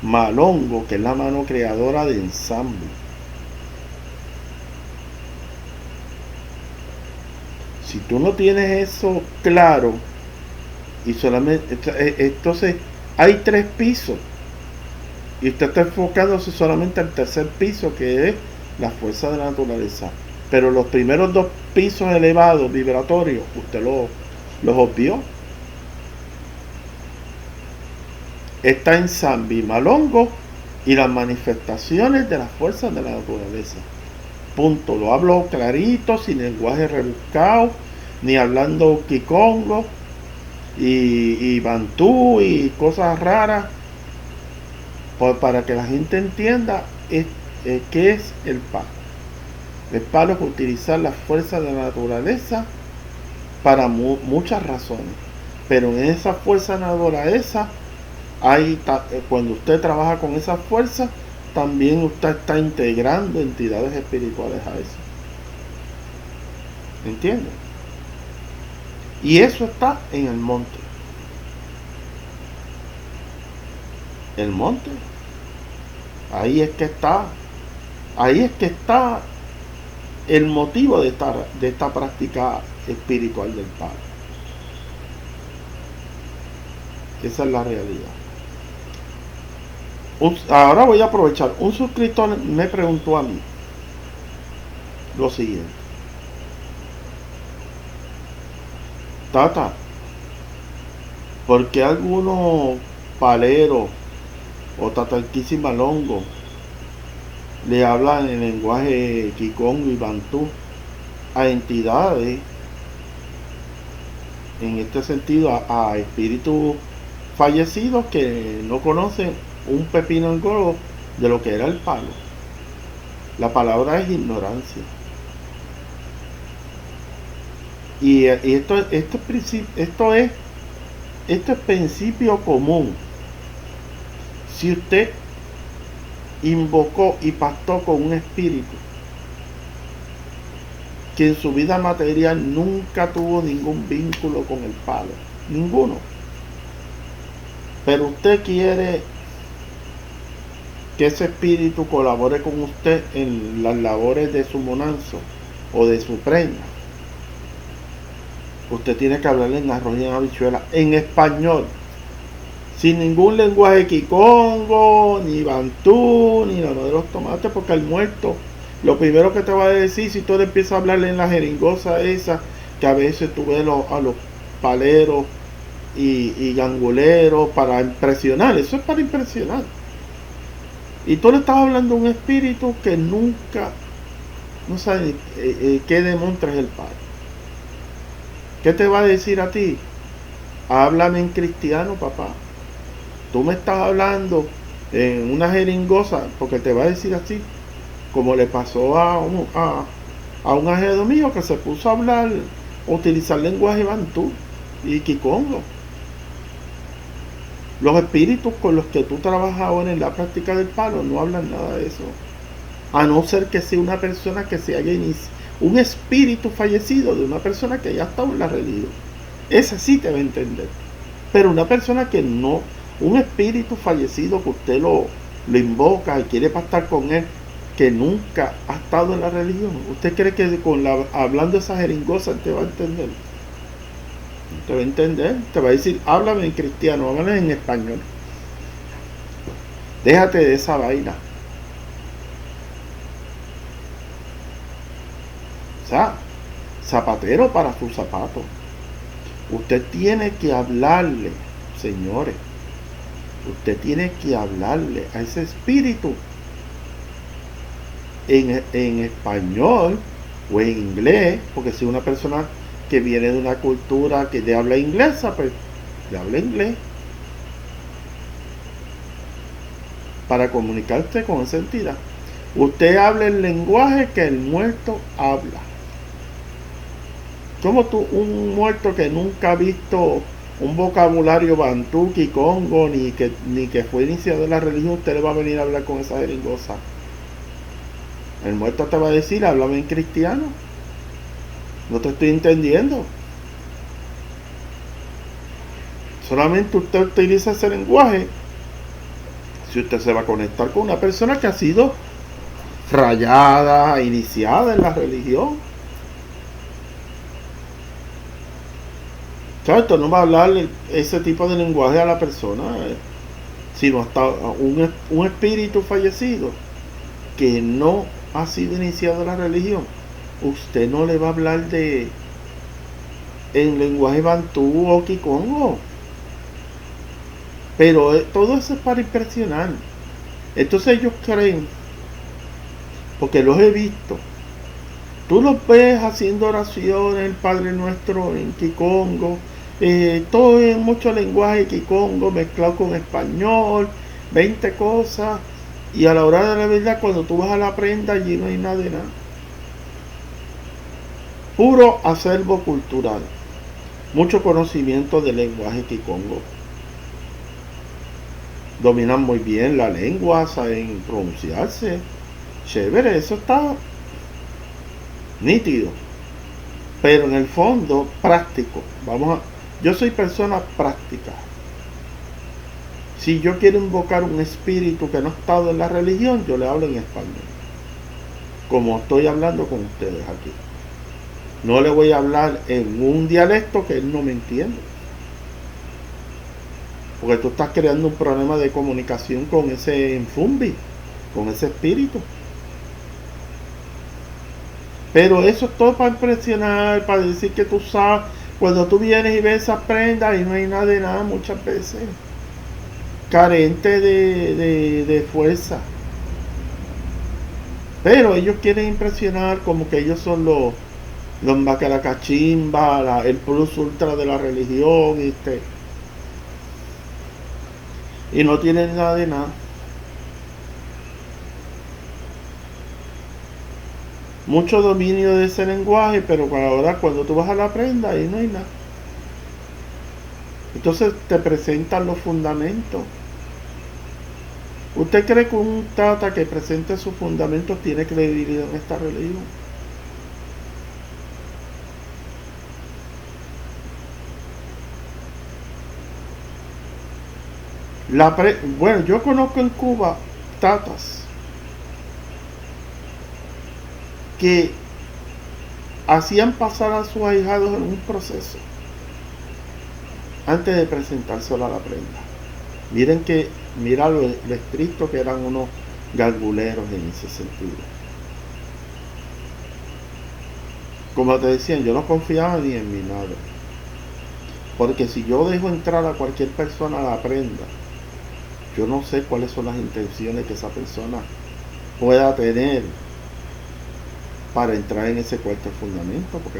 Malongo, que es la mano creadora de ensamble. Si tú no tienes eso claro, y solamente, entonces hay 3 pisos, y usted está enfocándose solamente al tercer piso, que es la fuerza de la naturaleza. Pero los primeros 2 pisos elevados, vibratorios, usted los obvió. Está en Sambi, Malongo y las manifestaciones de las fuerzas de la naturaleza. Punto. Lo hablo clarito, sin lenguaje rebuscado, ni hablando kikongo y bantú y cosas raras, para que la gente entienda qué es el palo. El palo es utilizar las fuerzas de la naturaleza para muchas razones, pero en esa fuerza de la naturaleza cuando usted trabaja con esa fuerza, también usted está integrando entidades espirituales a eso. ¿Entiende? Y eso está en el monte. El monte. Ahí es que está el motivo de esta práctica espiritual del palo. Esa es la realidad. Ahora voy a aprovechar. Un suscriptor me preguntó a mí lo siguiente: Tata, ¿por qué algunos paleros o tatarquisimalongo le hablan en lenguaje kikongo y bantú a entidades, en este sentido a espíritus fallecidos que no conocen un pepino en gordo de lo que era el palo? La palabra es ignorancia. Y esto es principio común. Si usted invocó y pactó con un espíritu que en su vida material nunca tuvo ningún vínculo con el palo, ninguno, pero usted quiere que ese espíritu colabore con usted en las labores de su monanzo o de su prenda, usted tiene que hablarle en arroz y en habichuela, en español, sin ningún lenguaje kikongo, ni bantú, ni nada de los tomates, porque el muerto, lo primero que te va a decir, si tú le empiezas a hablarle en la jeringosa esa, que a veces tú ves a los paleros y ganguleros para impresionar, eso es para impresionar. Y tú le estás hablando a un espíritu que nunca, no sabe qué demuestra es el Padre. ¿Qué te va a decir a ti? Háblame en cristiano, papá. Tú me estás hablando en una jeringosa, porque te va a decir así, como le pasó a un ajedo mío que se puso a hablar, utilizar lenguaje bantú y kikongo. Los espíritus con los que tú trabajas ahora en la práctica del palo no hablan nada de eso, a no ser que sea una persona que se haya iniciado, un espíritu fallecido de una persona que ya estado en la religión. Ese sí te va a entender. Pero una persona que no, un espíritu fallecido que usted lo invoca y quiere pactar con él, que nunca ha estado en la religión, ¿usted cree que hablando esa jeringosa te va a entender? Te va a entender, te va a decir, háblame en cristiano, háblame en español. Déjate de esa vaina. O sea, zapatero para sus zapatos. Usted tiene que hablarle, señores. Usted tiene que hablarle a ese espíritu en español o en inglés, porque si una persona que viene de una cultura que le habla inglesa, pues le habla inglés. para comunicarse con esa entidad. Usted habla el lenguaje que el muerto habla. Como tú, un muerto que nunca ha visto un vocabulario bantú, kikongo, ni que fue iniciado en la religión, usted le va a venir a hablar con esa jeringosa? El muerto te va a decir, háblame en cristiano. No te estoy entendiendo. Solamente usted utiliza ese lenguaje si usted se va a conectar con una persona que ha sido rayada, iniciada en la religión. ¿Sabes? Esto no va a hablar ese tipo de lenguaje a la persona, sino hasta un espíritu fallecido que no ha sido iniciado en la religión. Usted no le va a hablar en lenguaje bantú o kikongo. Pero todo eso es para impresionar. Entonces ellos creen, porque los he visto, tú los ves haciendo oraciones, el Padre Nuestro en kikongo, todo en mucho lenguaje kikongo mezclado con español, 20 cosas, y a la hora de la verdad, cuando tú vas a la prenda, allí no hay nada de nada. Puro acervo cultural, mucho conocimiento del lenguaje kikongo. Dominan muy bien la lengua, saben pronunciarse. Chévere, eso está nítido. Pero en el fondo, práctico. Yo soy persona práctica. Si yo quiero invocar un espíritu que no ha estado en la religión, yo le hablo en español. Como estoy hablando con ustedes aquí. No le voy a hablar en un dialecto que él no me entiende. Porque tú estás creando un problema de comunicación con ese enfumbi, con ese espíritu. Pero eso es todo para impresionar, para decir que tú sabes. Cuando tú vienes y ves esas prendas y no hay nada de nada muchas veces. Carente de fuerza. Pero ellos quieren impresionar como que ellos son los macaracachimba, el plus ultra de la religión, y no tienen nada de nada. Mucho dominio de ese lenguaje, pero ahora cuando tú vas a la prenda, ahí no hay nada. Entonces te presentan los fundamentos. ¿Usted cree que un tata que presente sus fundamentos tiene credibilidad en esta religión? Bueno, yo conozco en Cuba tatas que hacían pasar a sus ahijados en un proceso antes de presentárselo a la prenda. Mira lo estricto que eran unos garguleros en ese sentido. Como te decían, yo no confiaba ni en mi madre. Porque si yo dejo entrar a cualquier persona a la prenda, yo no sé cuáles son las intenciones que esa persona pueda tener para entrar en ese cuarto fundamento, porque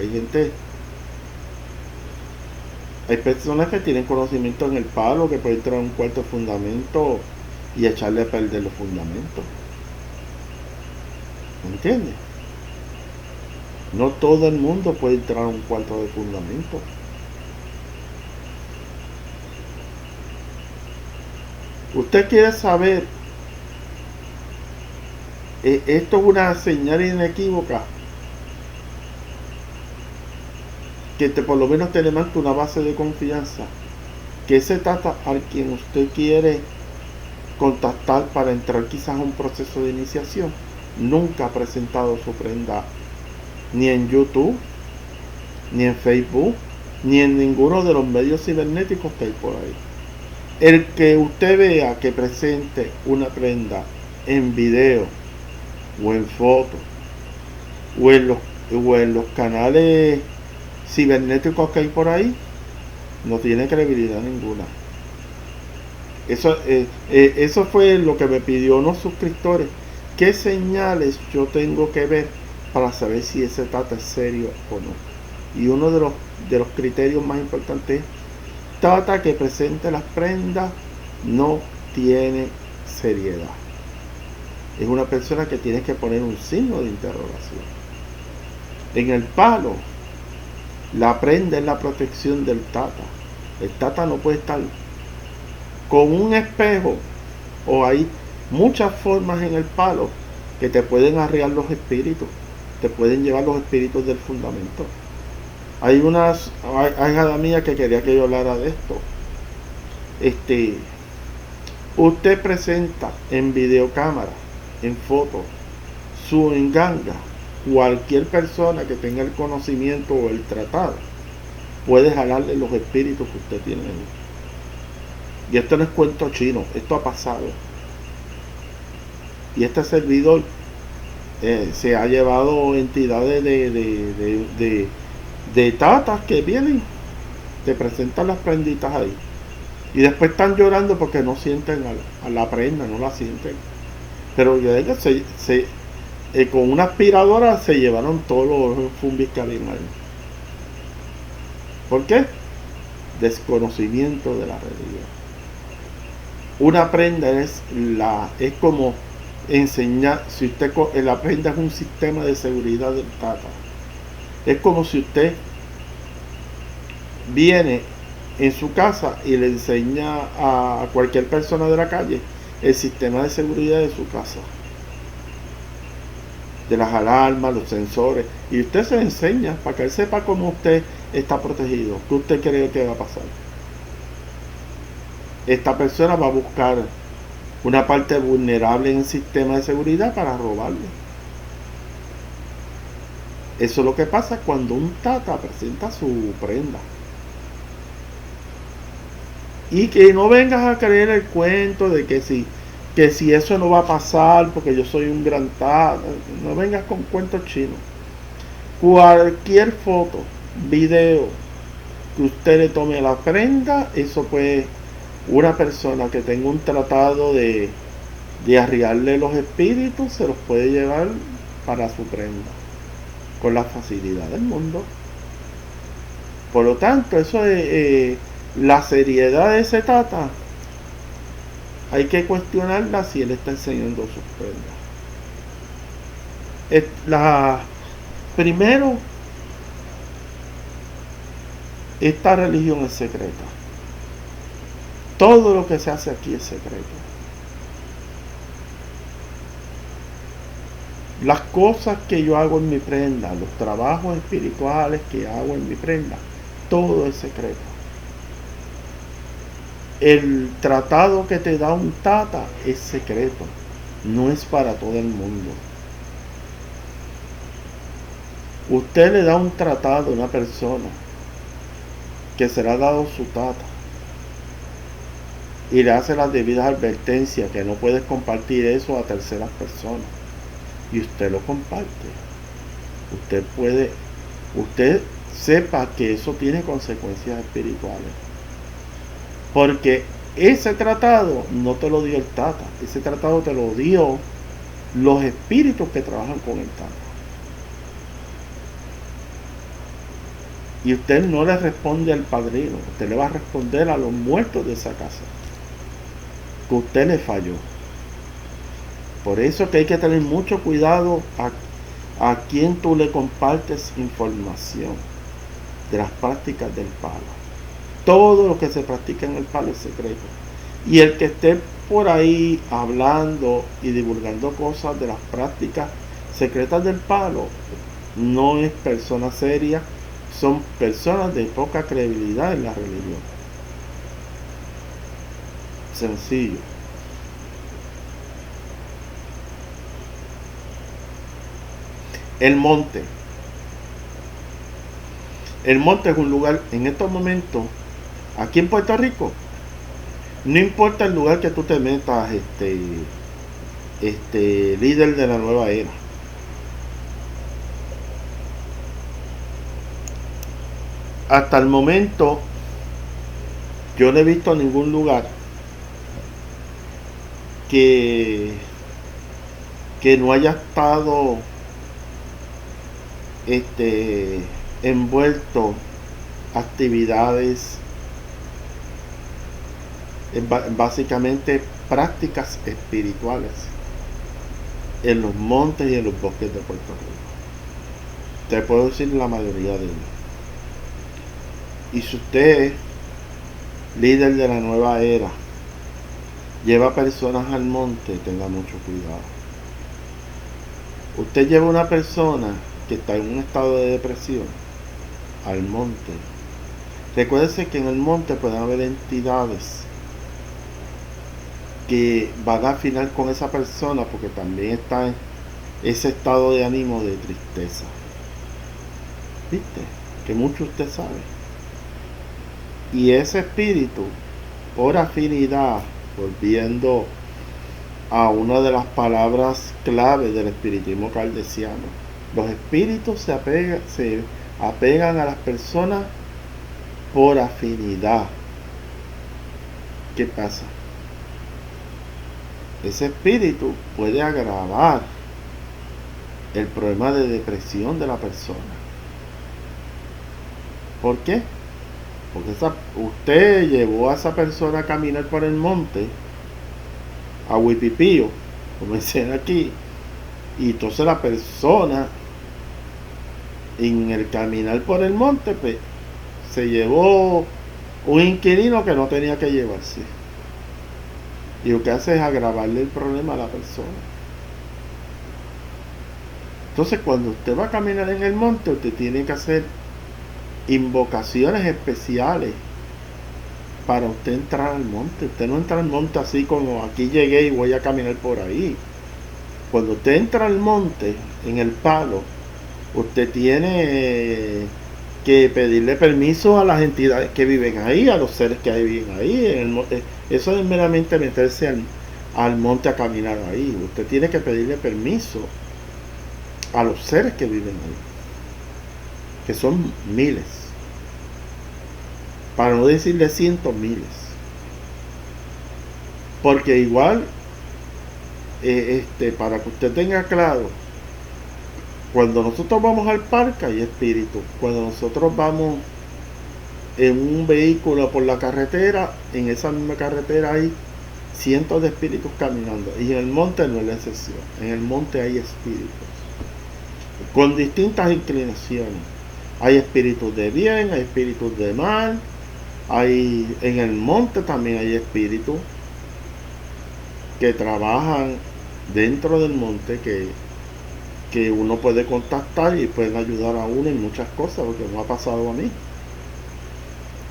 hay personas que tienen conocimiento en el palo, que pueden entrar a un cuarto fundamento y echarle a perder los fundamentos. ¿Me entiendes? No todo el mundo puede entrar a un cuarto de fundamento. Usted quiere saber, esto es una señal inequívoca que por lo menos te levanta una base de confianza, que ese tata al quien usted quiere contactar para entrar quizás a un proceso de iniciación nunca ha presentado su prenda ni en YouTube, ni en Facebook, ni en ninguno de los medios cibernéticos que hay por ahí. El que usted vea que presente una prenda en video o en foto o en los canales cibernéticos que hay por ahí, no tiene credibilidad ninguna. Eso fue lo que me pidió unos suscriptores. ¿Qué señales yo tengo que ver para saber si ese tata es serio o no? Y uno de los criterios más importantes es: tata que presente las prendas no tiene seriedad. Es una persona que tiene que poner un signo de interrogación. En el palo, la prenda es la protección del tata. El tata no puede estar con un espejo, o hay muchas formas en el palo que te pueden arriar los espíritus, te pueden llevar los espíritus del fundamento. Hay hija mía que quería que yo hablara de esto. Usted presenta en videocámara, en foto, su enganga. Cualquier persona que tenga el conocimiento o el tratado puede jalarle los espíritus que usted tiene ahí. Y esto no es cuento chino, esto ha pasado. Y este servidor se ha llevado entidades de tatas que vienen, te presentan las prenditas ahí. Y después están llorando porque no sienten a la prenda, no la sienten. Pero con una aspiradora se llevaron todos los fumbis que habían ahí. ¿Por qué? Desconocimiento de la religión. Una prenda es como enseñar, si usted, la prenda es un sistema de seguridad del tata. Es como si usted viene en su casa y le enseña a cualquier persona de la calle el sistema de seguridad de su casa, de las alarmas, los sensores, y usted se enseña para que él sepa cómo usted está protegido. ¿Qué usted cree que va a pasar? Esta persona va a buscar una parte vulnerable en el sistema de seguridad para robarle. Eso es lo que pasa cuando un tata presenta su prenda. Y que no vengas a creer el cuento de que si eso no va a pasar porque yo soy un gran tata. No vengas con cuentos chinos. Cualquier foto, video que usted le tome a la prenda, eso puede, una persona que tenga un tratado de arriarle los espíritus, se los puede llevar para su prenda con la facilidad del mundo. Por lo tanto, eso es la seriedad de ese tata. Hay que cuestionarla si él está enseñando sus prendas. Primero, esta religión es secreta. Todo lo que se hace aquí es secreto. Las cosas que yo hago en mi prenda, los trabajos espirituales que hago en mi prenda, todo es secreto. El tratado que te da un tata es secreto, no es para todo el mundo. Usted le da un tratado a una persona que será dado su tata y le hace las debidas advertencias que no puedes compartir eso a terceras personas, y usted lo comparte. Usted sepa que eso tiene consecuencias espirituales, porque ese tratado no te lo dio el tata, ese tratado te lo dio los espíritus que trabajan con el tata. Y usted no le responde al padrino, usted le va a responder a los muertos de esa casa, que usted le falló. Por eso que hay que tener mucho cuidado a quien tú le compartes información de las prácticas del palo. Todo lo que se practica en el palo es secreto. Y el que esté por ahí hablando y divulgando cosas de las prácticas secretas del palo no es persona seria, son personas de poca credibilidad en la religión. Sencillo. El monte. El monte es un lugar, en estos momentos, aquí en Puerto Rico, no importa el lugar que tú te metas, líder de la nueva era. Hasta el momento, yo no he visto ningún lugar que no haya estado envuelto actividades básicamente prácticas espirituales en los montes y en los bosques de Puerto Rico. Te puedo decir la mayoría de ellos. Y si usted es líder de la nueva era, lleva personas al monte, tenga mucho cuidado. Usted lleva una persona que está en un estado de depresión al monte. Recuérdese que en el monte pueden haber entidades que van a afinar con esa persona porque también está en ese estado de ánimo de tristeza. ¿Viste? Que mucho usted sabe. Y ese espíritu, por afinidad, volviendo a una de las palabras clave del espiritismo kardeciano, los espíritus se apegan a las personas por afinidad. ¿Qué pasa? Ese espíritu puede agravar el problema de depresión de la persona. ¿Por qué? Porque usted llevó a esa persona a caminar por el monte, a Huipipío, como dicen aquí, y entonces la persona en el caminar por el monte pues, se llevó un inquilino que no tenía que llevarse, y lo que hace es agravarle el problema a la persona. Entonces cuando usted va a caminar en el monte, usted tiene que hacer invocaciones especiales para usted entrar al monte. Usted no entra al monte así como aquí llegué y voy a caminar por ahí. Cuando usted entra al monte, en el palo, usted tiene que pedirle permiso a las entidades que viven ahí, a los seres que viven ahí. En el monte. Eso es meramente meterse al monte a caminar ahí. Usted tiene que pedirle permiso a los seres que viven ahí, que son miles, para no decirle cientos, miles, porque igual para que usted tenga claro, cuando nosotros vamos al parque hay espíritus, cuando nosotros vamos en un vehículo por la carretera, en esa misma carretera hay cientos de espíritus caminando, y en el monte no es la excepción. En el monte hay espíritus con distintas inclinaciones. Hay espíritus de bien, hay espíritus de mal, en el monte también hay espíritus que trabajan dentro del monte, que uno puede contactar y pueden ayudar a uno en muchas cosas, porque me ha pasado a mí,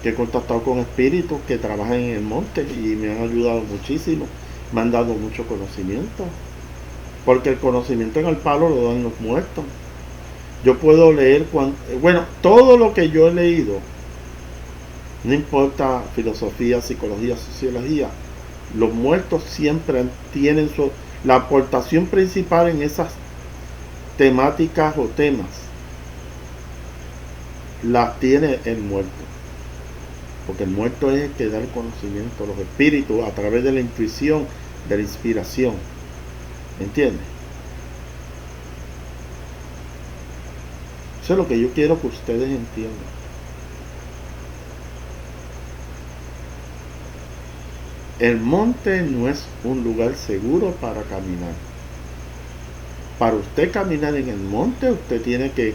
que he contactado con espíritus que trabajan en el monte y me han ayudado muchísimo, me han dado mucho conocimiento, porque el conocimiento en el palo lo dan los muertos. Yo puedo leer, todo lo que yo he leído, no importa filosofía, psicología, sociología, los muertos siempre tienen la aportación principal en esas temáticas o temas, las tiene el muerto, porque el muerto es el que da el conocimiento, los espíritus, a través de la intuición, de la inspiración. ¿Entiendes? Eso es lo que yo quiero que ustedes entiendan. El monte no es un lugar seguro para caminar. Para usted caminar en el monte, usted tiene que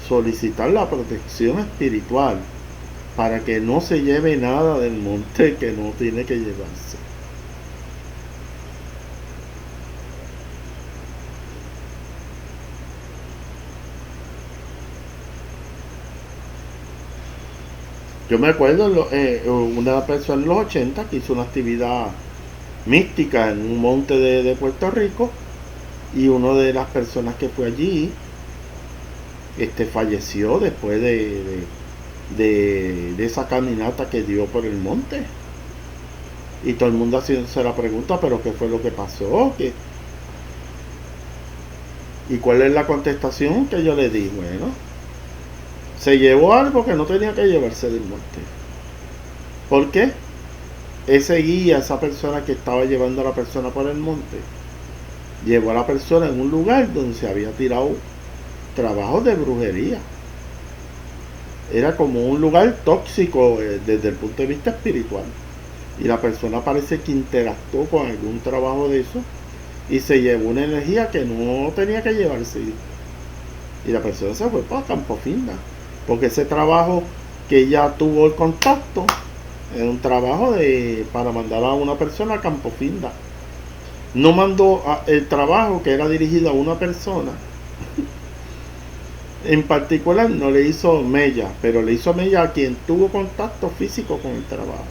solicitar la protección espiritual para que no se lleve nada del monte que no tiene que llevarse. Yo me acuerdo una persona en los 80 que hizo una actividad mística en un monte de Puerto Rico, y una de las personas que fue allí falleció después de esa caminata que dio por el monte. Y todo el mundo haciéndose la pregunta, ¿pero qué fue lo que pasó? ¿Y cuál es la contestación que yo le di? Bueno, se llevó algo que no tenía que llevarse del monte. ¿Por qué? Ese guía, esa persona que estaba llevando a la persona por el monte, llevó a la persona en un lugar donde se había tirado trabajos de brujería. Era como un lugar tóxico desde el punto de vista espiritual. y la persona parece que interactuó con algún trabajo de eso y se llevó una energía que no tenía que llevarse, y la persona se fue para Campo Finda, porque ese trabajo que ella tuvo el contacto era un trabajo para mandar a una persona a Campo Finda. No mandó el trabajo que era dirigido a una persona en particular, no le hizo mella, pero le hizo mella a quien tuvo contacto físico con el trabajo.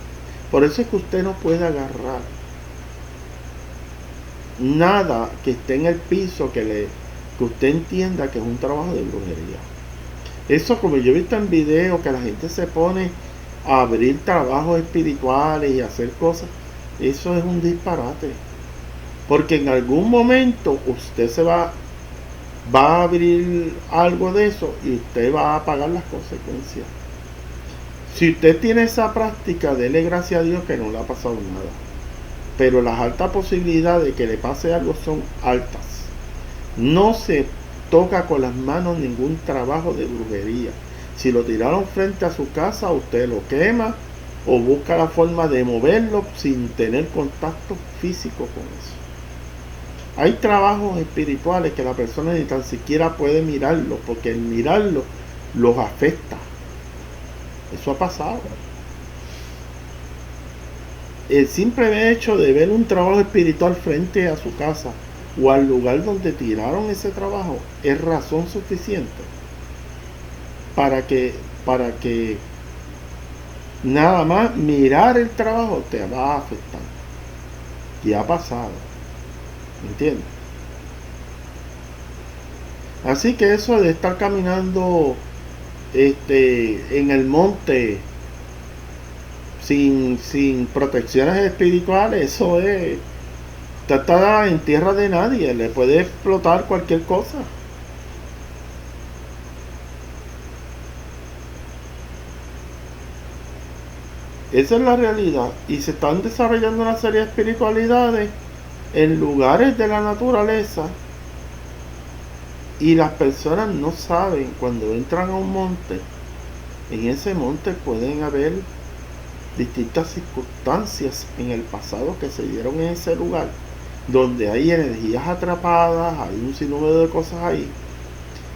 Por eso es que usted no puede agarrar nada que esté en el piso que usted entienda que es un trabajo de brujería. Eso, como yo he visto en videos que la gente se pone a abrir trabajos espirituales y hacer cosas, eso es un disparate. Porque en algún momento usted va a abrir algo de eso y usted va a pagar las consecuencias. Si usted tiene esa práctica, dele gracias a Dios que no le ha pasado nada. Pero las altas posibilidades de que le pase algo son altas. No se toca con las manos ningún trabajo de brujería. Si lo tiraron frente a su casa, usted lo quema o busca la forma de moverlo sin tener contacto físico con eso. Hay trabajos espirituales que la persona ni tan siquiera puede mirarlos, porque el mirarlo los afecta. Eso ha pasado. El simple hecho de ver un trabajo espiritual frente a su casa o al lugar donde tiraron ese trabajo es razón suficiente para que nada más mirar el trabajo te va a afectar. Y ha pasado. ¿Entiendes? Así que eso de estar caminando en el monte sin protecciones espirituales, eso es, está en tierra de nadie, le puede explotar cualquier cosa. Esa es la realidad, y se están desarrollando una serie de espiritualidades en lugares de la naturaleza, y las personas no saben. Cuando entran a un monte, en ese monte pueden haber distintas circunstancias en el pasado que se dieron en ese lugar, donde hay energías atrapadas, hay un sinnúmero de cosas ahí,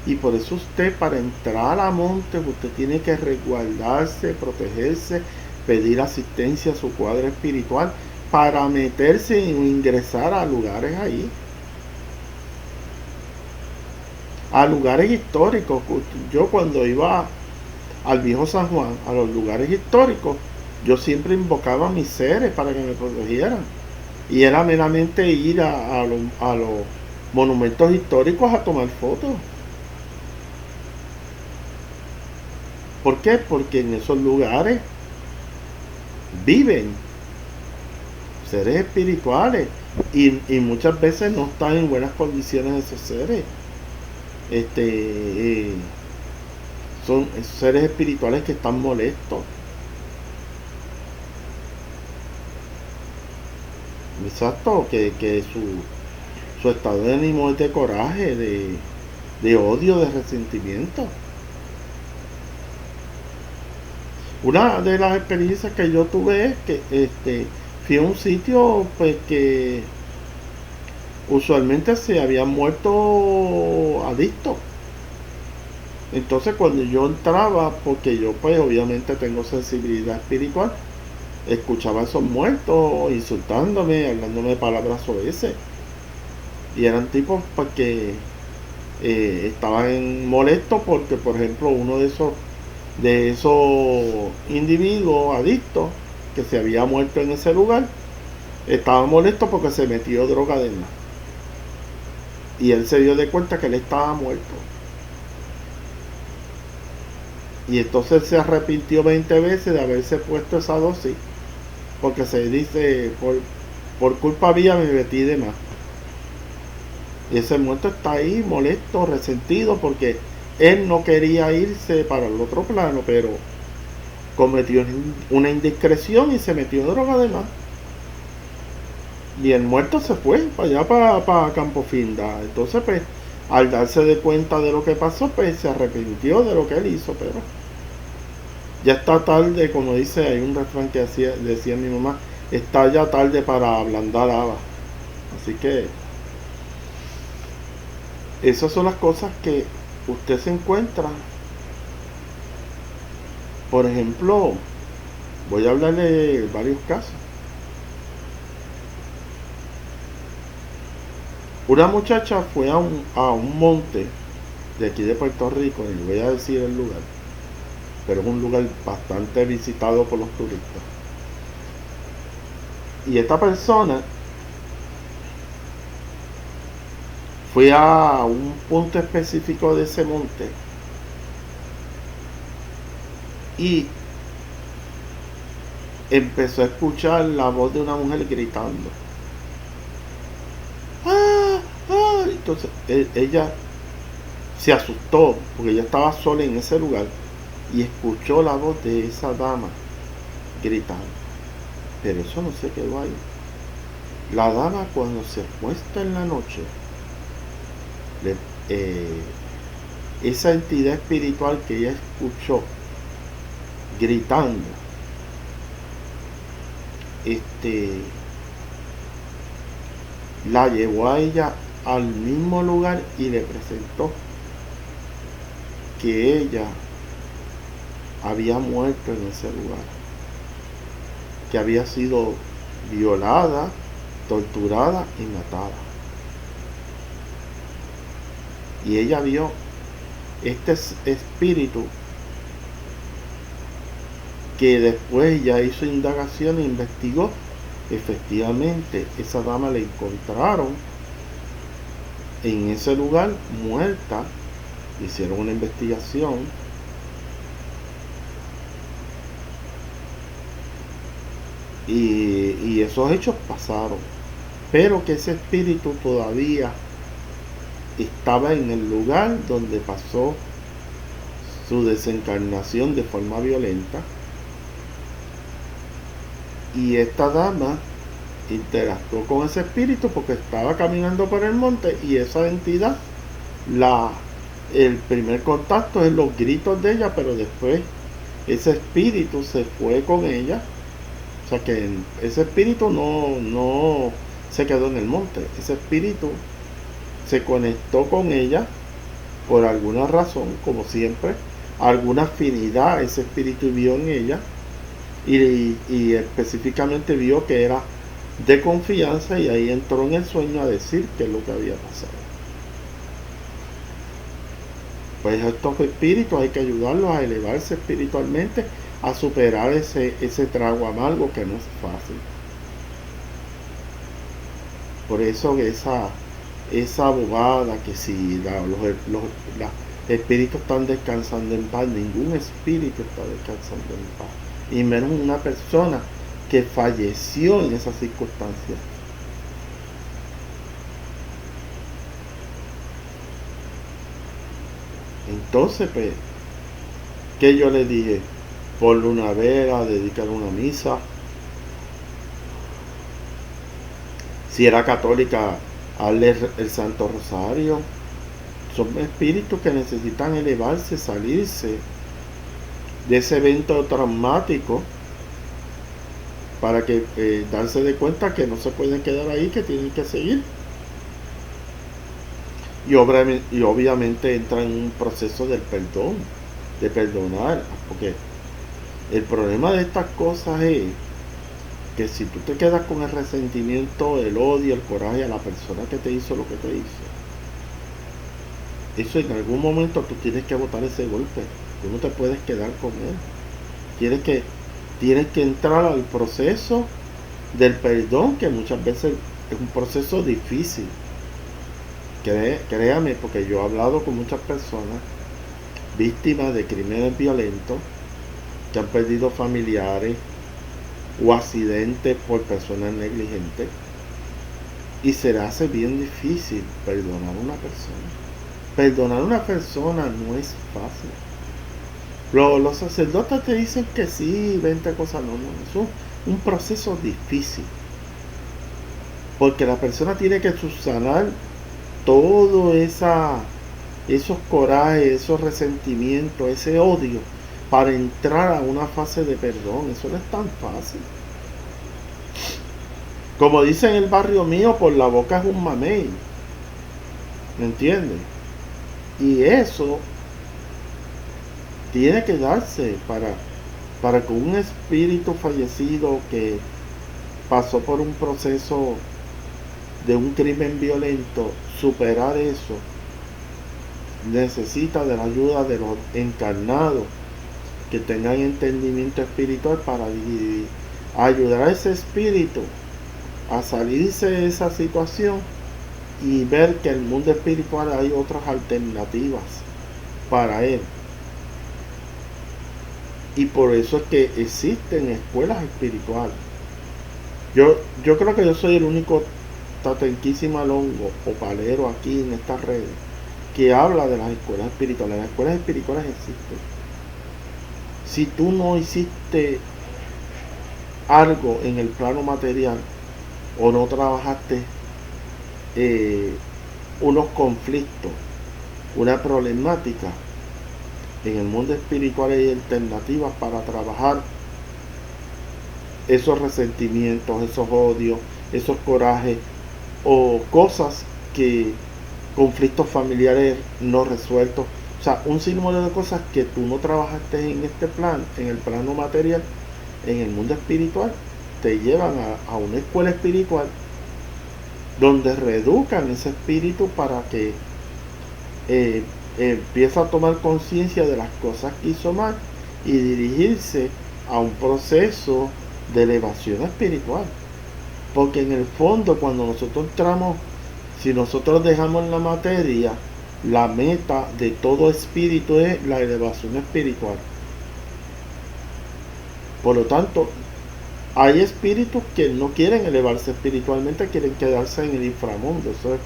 y por eso usted, para entrar a monte, usted tiene que resguardarse, protegerse, pedir asistencia a su cuadro espiritual para meterse o ingresar a lugares ahí, a lugares históricos. Yo, cuando iba al viejo San Juan, a los lugares históricos, yo siempre invocaba a mis seres para que me protegieran, y era meramente ir a los monumentos históricos a tomar fotos. ¿Por qué? Porque en esos lugares viven seres espirituales, y muchas veces no están en buenas condiciones esos seres. Son seres espirituales que están molestos. Exacto, que su estado de ánimo es de coraje, de odio, de resentimiento. Una de las experiencias que yo tuve es que fui a un sitio, pues, que usualmente se habían muerto adictos. Entonces, cuando yo entraba, porque yo, pues, obviamente tengo sensibilidad espiritual, escuchaba a esos muertos insultándome, hablándome palabras soeces, y eran tipos, pues, que estaban molestos porque, por ejemplo, uno de esos individuos adictos que se había muerto en ese lugar estaba molesto porque se metió droga de más, y él se dio de cuenta que él estaba muerto, y entonces se arrepintió 20 veces de haberse puesto esa dosis, porque se dice, por culpa mía me metí de más. Y ese muerto está ahí molesto, resentido, porque él no quería irse para el otro plano, pero cometió una indiscreción y se metió droga de más. Y el muerto se fue para allá, para Campo Finda. Entonces, pues, al darse de cuenta de lo que pasó, pues se arrepintió de lo que él hizo, pero ya está tarde. Como dice, hay un refrán que decía mi mamá, está ya tarde para ablandar habas. Así que esas son las cosas que usted se encuentra. Por ejemplo, voy a hablarle de varios casos. Una muchacha fue a un monte de aquí de Puerto Rico, y voy a decir el lugar, pero es un lugar bastante visitado por los turistas. Y esta persona fue a un punto específico de ese monte y empezó a escuchar la voz de una mujer gritando. ¡Ah! ¡Ah! Entonces ella se asustó porque ella estaba sola en ese lugar y escuchó la voz de esa dama gritando. Pero eso no se quedó ahí. La dama, cuando se acuesta en la noche, esa entidad espiritual que ella escuchó gritando, la llevó a ella al mismo lugar y le presentó que ella había muerto en ese lugar, que había sido violada, torturada y matada. Y ella vio este espíritu, que después ya hizo indagación e investigó. Efectivamente, esa dama la encontraron en ese lugar muerta. Hicieron una investigación y esos hechos pasaron, pero que ese espíritu todavía estaba en el lugar donde pasó su desencarnación de forma violenta. Y esta dama interactuó con ese espíritu porque estaba caminando por el monte, y esa entidad, el primer contacto es los gritos de ella, pero después ese espíritu se fue con ella. O sea que ese espíritu no se quedó en el monte. Ese espíritu se conectó con ella por alguna razón, como siempre, alguna afinidad ese espíritu vio en ella, y específicamente vio que era de confianza, y ahí entró en el sueño a decir qué es lo que había pasado. Pues estos espíritus hay que ayudarlos a elevarse espiritualmente, a superar ese trago amargo que no es fácil. Por eso esa bobada que si los espíritus están descansando en paz, ningún espíritu está descansando en paz, y menos una persona que falleció en esas circunstancias. Entonces, pues, ¿qué yo le dije? Ponle una vela, dedicar una misa. Si era católica, hazle el Santo Rosario. Son espíritus que necesitan elevarse, salirse de ese evento traumático, para que darse de cuenta que no se pueden quedar ahí, que tienen que seguir. Y obviamente entra en un proceso del perdón, de perdonar, porque el problema de estas cosas es que si tú te quedas con el resentimiento, el odio, el coraje a la persona que te hizo lo que te hizo, eso en algún momento tú tienes que botar ese golpe. Tú no te puedes quedar con él. Tienes que entrar al proceso del perdón, que muchas veces es un proceso difícil. Créame, porque yo he hablado con muchas personas víctimas de crímenes violentos, que han perdido familiares o accidentes por personas negligentes, y se le hace bien difícil perdonar a una persona. Perdonar a una persona no es fácil. Los sacerdotes te dicen que sí, 20 cosas, no, es un proceso difícil, porque la persona tiene que subsanar todo esos corajes, esos resentimientos, ese odio, para entrar a una fase de perdón. Eso no es tan fácil. Como dicen en el barrio mío, por la boca es un mamey. ¿Me entiendes? Y eso tiene que darse para que un espíritu fallecido que pasó por un proceso de un crimen violento, superar eso, necesita de la ayuda de los encarnados que tengan entendimiento espiritual para ayudar a ese espíritu a salirse de esa situación y ver que en el mundo espiritual hay otras alternativas para él. Y por eso es que existen escuelas espirituales. Yo creo que yo soy el único tatenquísimo-longo o palero aquí en estas redes que habla de las escuelas espirituales. Las escuelas espirituales existen. Si tú no hiciste algo en el plano material o no trabajaste unos conflictos, una problemática, en el mundo espiritual hay alternativas para trabajar esos resentimientos, esos odios, esos corajes o cosas que, conflictos familiares no resueltos, o sea, un sinnúmero de cosas que tú no trabajaste en este plan, en el plano material, en el mundo espiritual, te llevan a una escuela espiritual donde reeducan ese espíritu para que empieza a tomar conciencia de las cosas que hizo mal y dirigirse a un proceso de elevación espiritual. Porque en el fondo, cuando nosotros entramos, si nosotros dejamos la materia, la meta de todo espíritu es la elevación espiritual. Por lo tanto, hay espíritus que no quieren elevarse espiritualmente, quieren quedarse en el inframundo. Eso es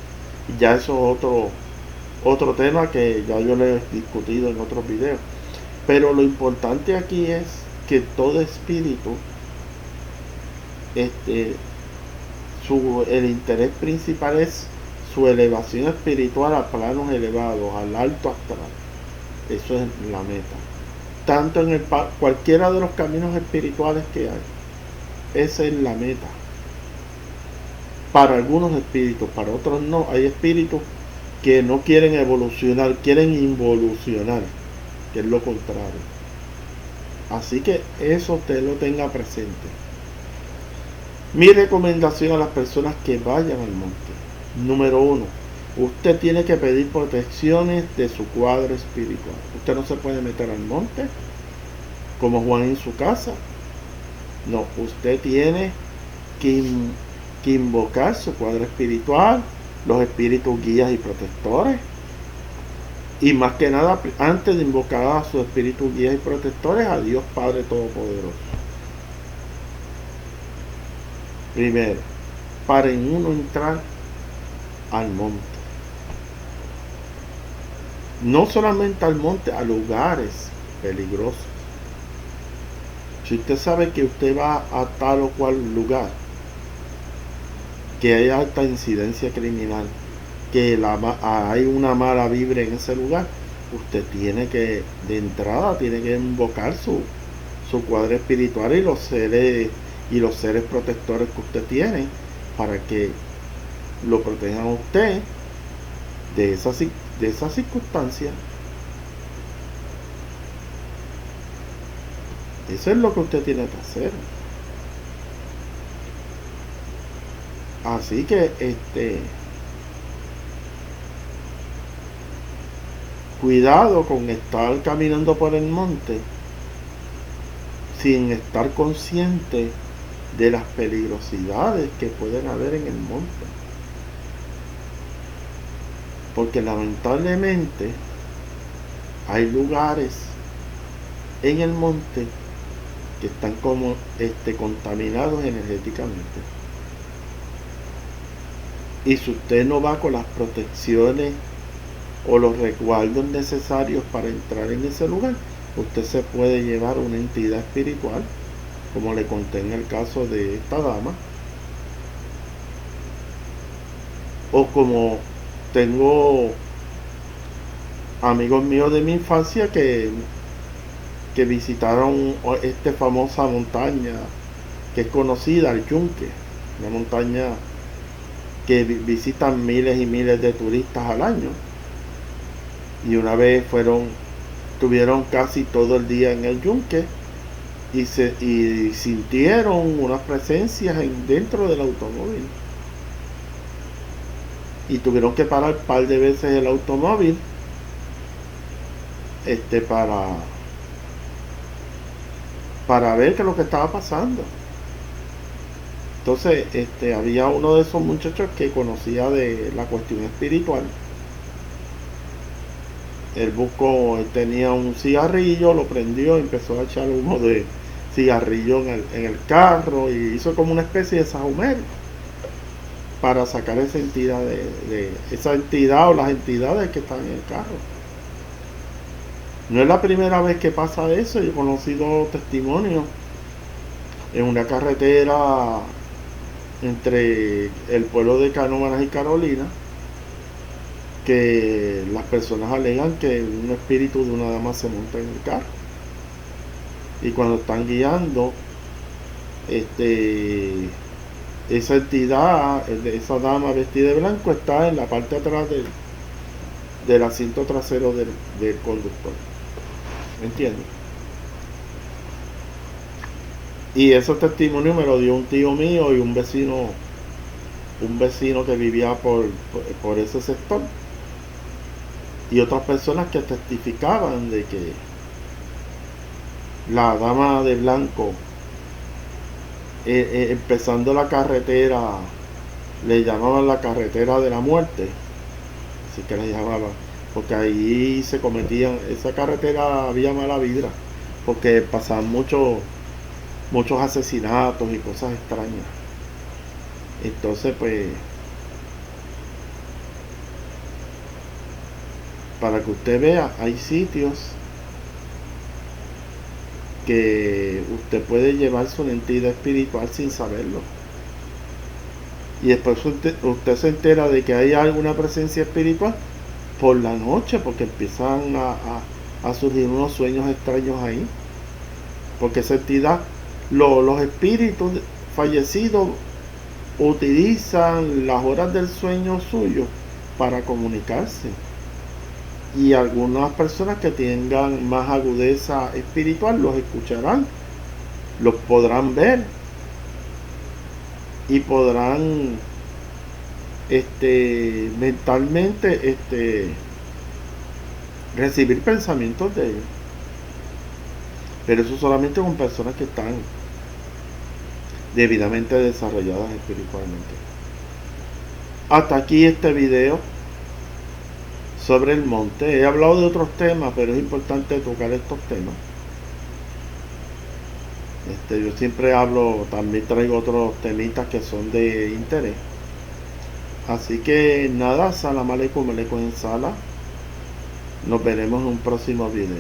otro tema que ya yo le he discutido en otros videos. Pero lo importante aquí es que todo espíritu, el interés principal es su elevación espiritual a planos elevados, al alto astral. Eso es la meta. Tanto en cualquiera de los caminos espirituales que hay. Esa es la meta. Para algunos espíritus, para otros no. Hay espíritus que no quieren evolucionar, quieren involucionar, que es lo contrario. Así que eso usted lo tenga presente. Mi recomendación a las personas que vayan al monte. Número 1. Usted tiene que pedir protecciones de su cuadro espiritual. Usted no se puede meter al monte como Juan en su casa. No, usted tiene que invocar su cuadro espiritual, los espíritus guías y protectores. Y más que nada, antes de invocar a sus espíritus guías y protectores, a Dios Padre Todopoderoso. Primero, para en uno entrar al monte. No solamente al monte, a lugares peligrosos. Si usted sabe que usted va a tal o cual lugar, que hay alta incidencia criminal, que hay una mala vibra en ese lugar, usted tiene que, de entrada, tiene que invocar su cuadro espiritual y los seres protectores que usted tiene para que lo protejan a usted de esas circunstancias. Eso es lo que usted tiene que hacer. Así que cuidado con estar caminando por el monte sin estar consciente de las peligrosidades que pueden haber en el monte. Porque lamentablemente hay lugares en el monte que están como contaminados energéticamente. Y si usted no va con las protecciones o los resguardos necesarios para entrar en ese lugar, usted se puede llevar una entidad espiritual, como le conté en el caso de esta dama, o como tengo amigos míos de mi infancia que visitaron esta famosa montaña que es conocida, el Yunque, una montaña que visitan miles y miles de turistas al año. Y una vez tuvieron casi todo el día en el yunque y sintieron unas presencias dentro del automóvil. Y tuvieron que parar un par de veces el automóvil para ver qué es lo que estaba pasando. Entonces, había uno de esos muchachos que conocía de la cuestión espiritual. Él tenía un cigarrillo, lo prendió, empezó a echar humo de cigarrillo en el carro y hizo como una especie de sahumer para sacar esa entidad esa entidad o las entidades que están en el carro. No es la primera vez que pasa eso. Yo he conocido testimonios en una carretera entre el pueblo de Canóvanas y Carolina, que las personas alegan que un espíritu de una dama se monta en el carro y cuando están guiando, esa entidad, esa dama vestida de blanco, está en la parte de atrás del asiento trasero del conductor. ¿Me entiendes? Y ese testimonio me lo dio un tío mío y un vecino que vivía por ese sector, y otras personas que testificaban de que la dama de blanco, empezando la carretera, le llamaban la carretera de la muerte, así que le llamaban, porque ahí esa carretera había mala vibra, porque pasaban muchos asesinatos y cosas extrañas. Entonces, pues, para que usted vea, hay sitios que usted puede llevarse una entidad espiritual sin saberlo. Y después usted se entera de que hay alguna presencia espiritual por la noche, porque empiezan a surgir unos sueños extraños ahí. Porque esa entidad, los espíritus fallecidos utilizan las horas del sueño suyo para comunicarse. Y algunas personas que tengan más agudeza espiritual los escucharán, los podrán ver y podrán mentalmente recibir pensamientos de ellos. Pero eso solamente con personas que están debidamente desarrolladas espiritualmente. Hasta aquí este video sobre el monte. He hablado de otros temas, pero es importante tocar estos temas. Yo siempre también traigo otros temitas que son de interés. Así que nada, salam aleikum, aleikum salam. Nos veremos en un próximo video.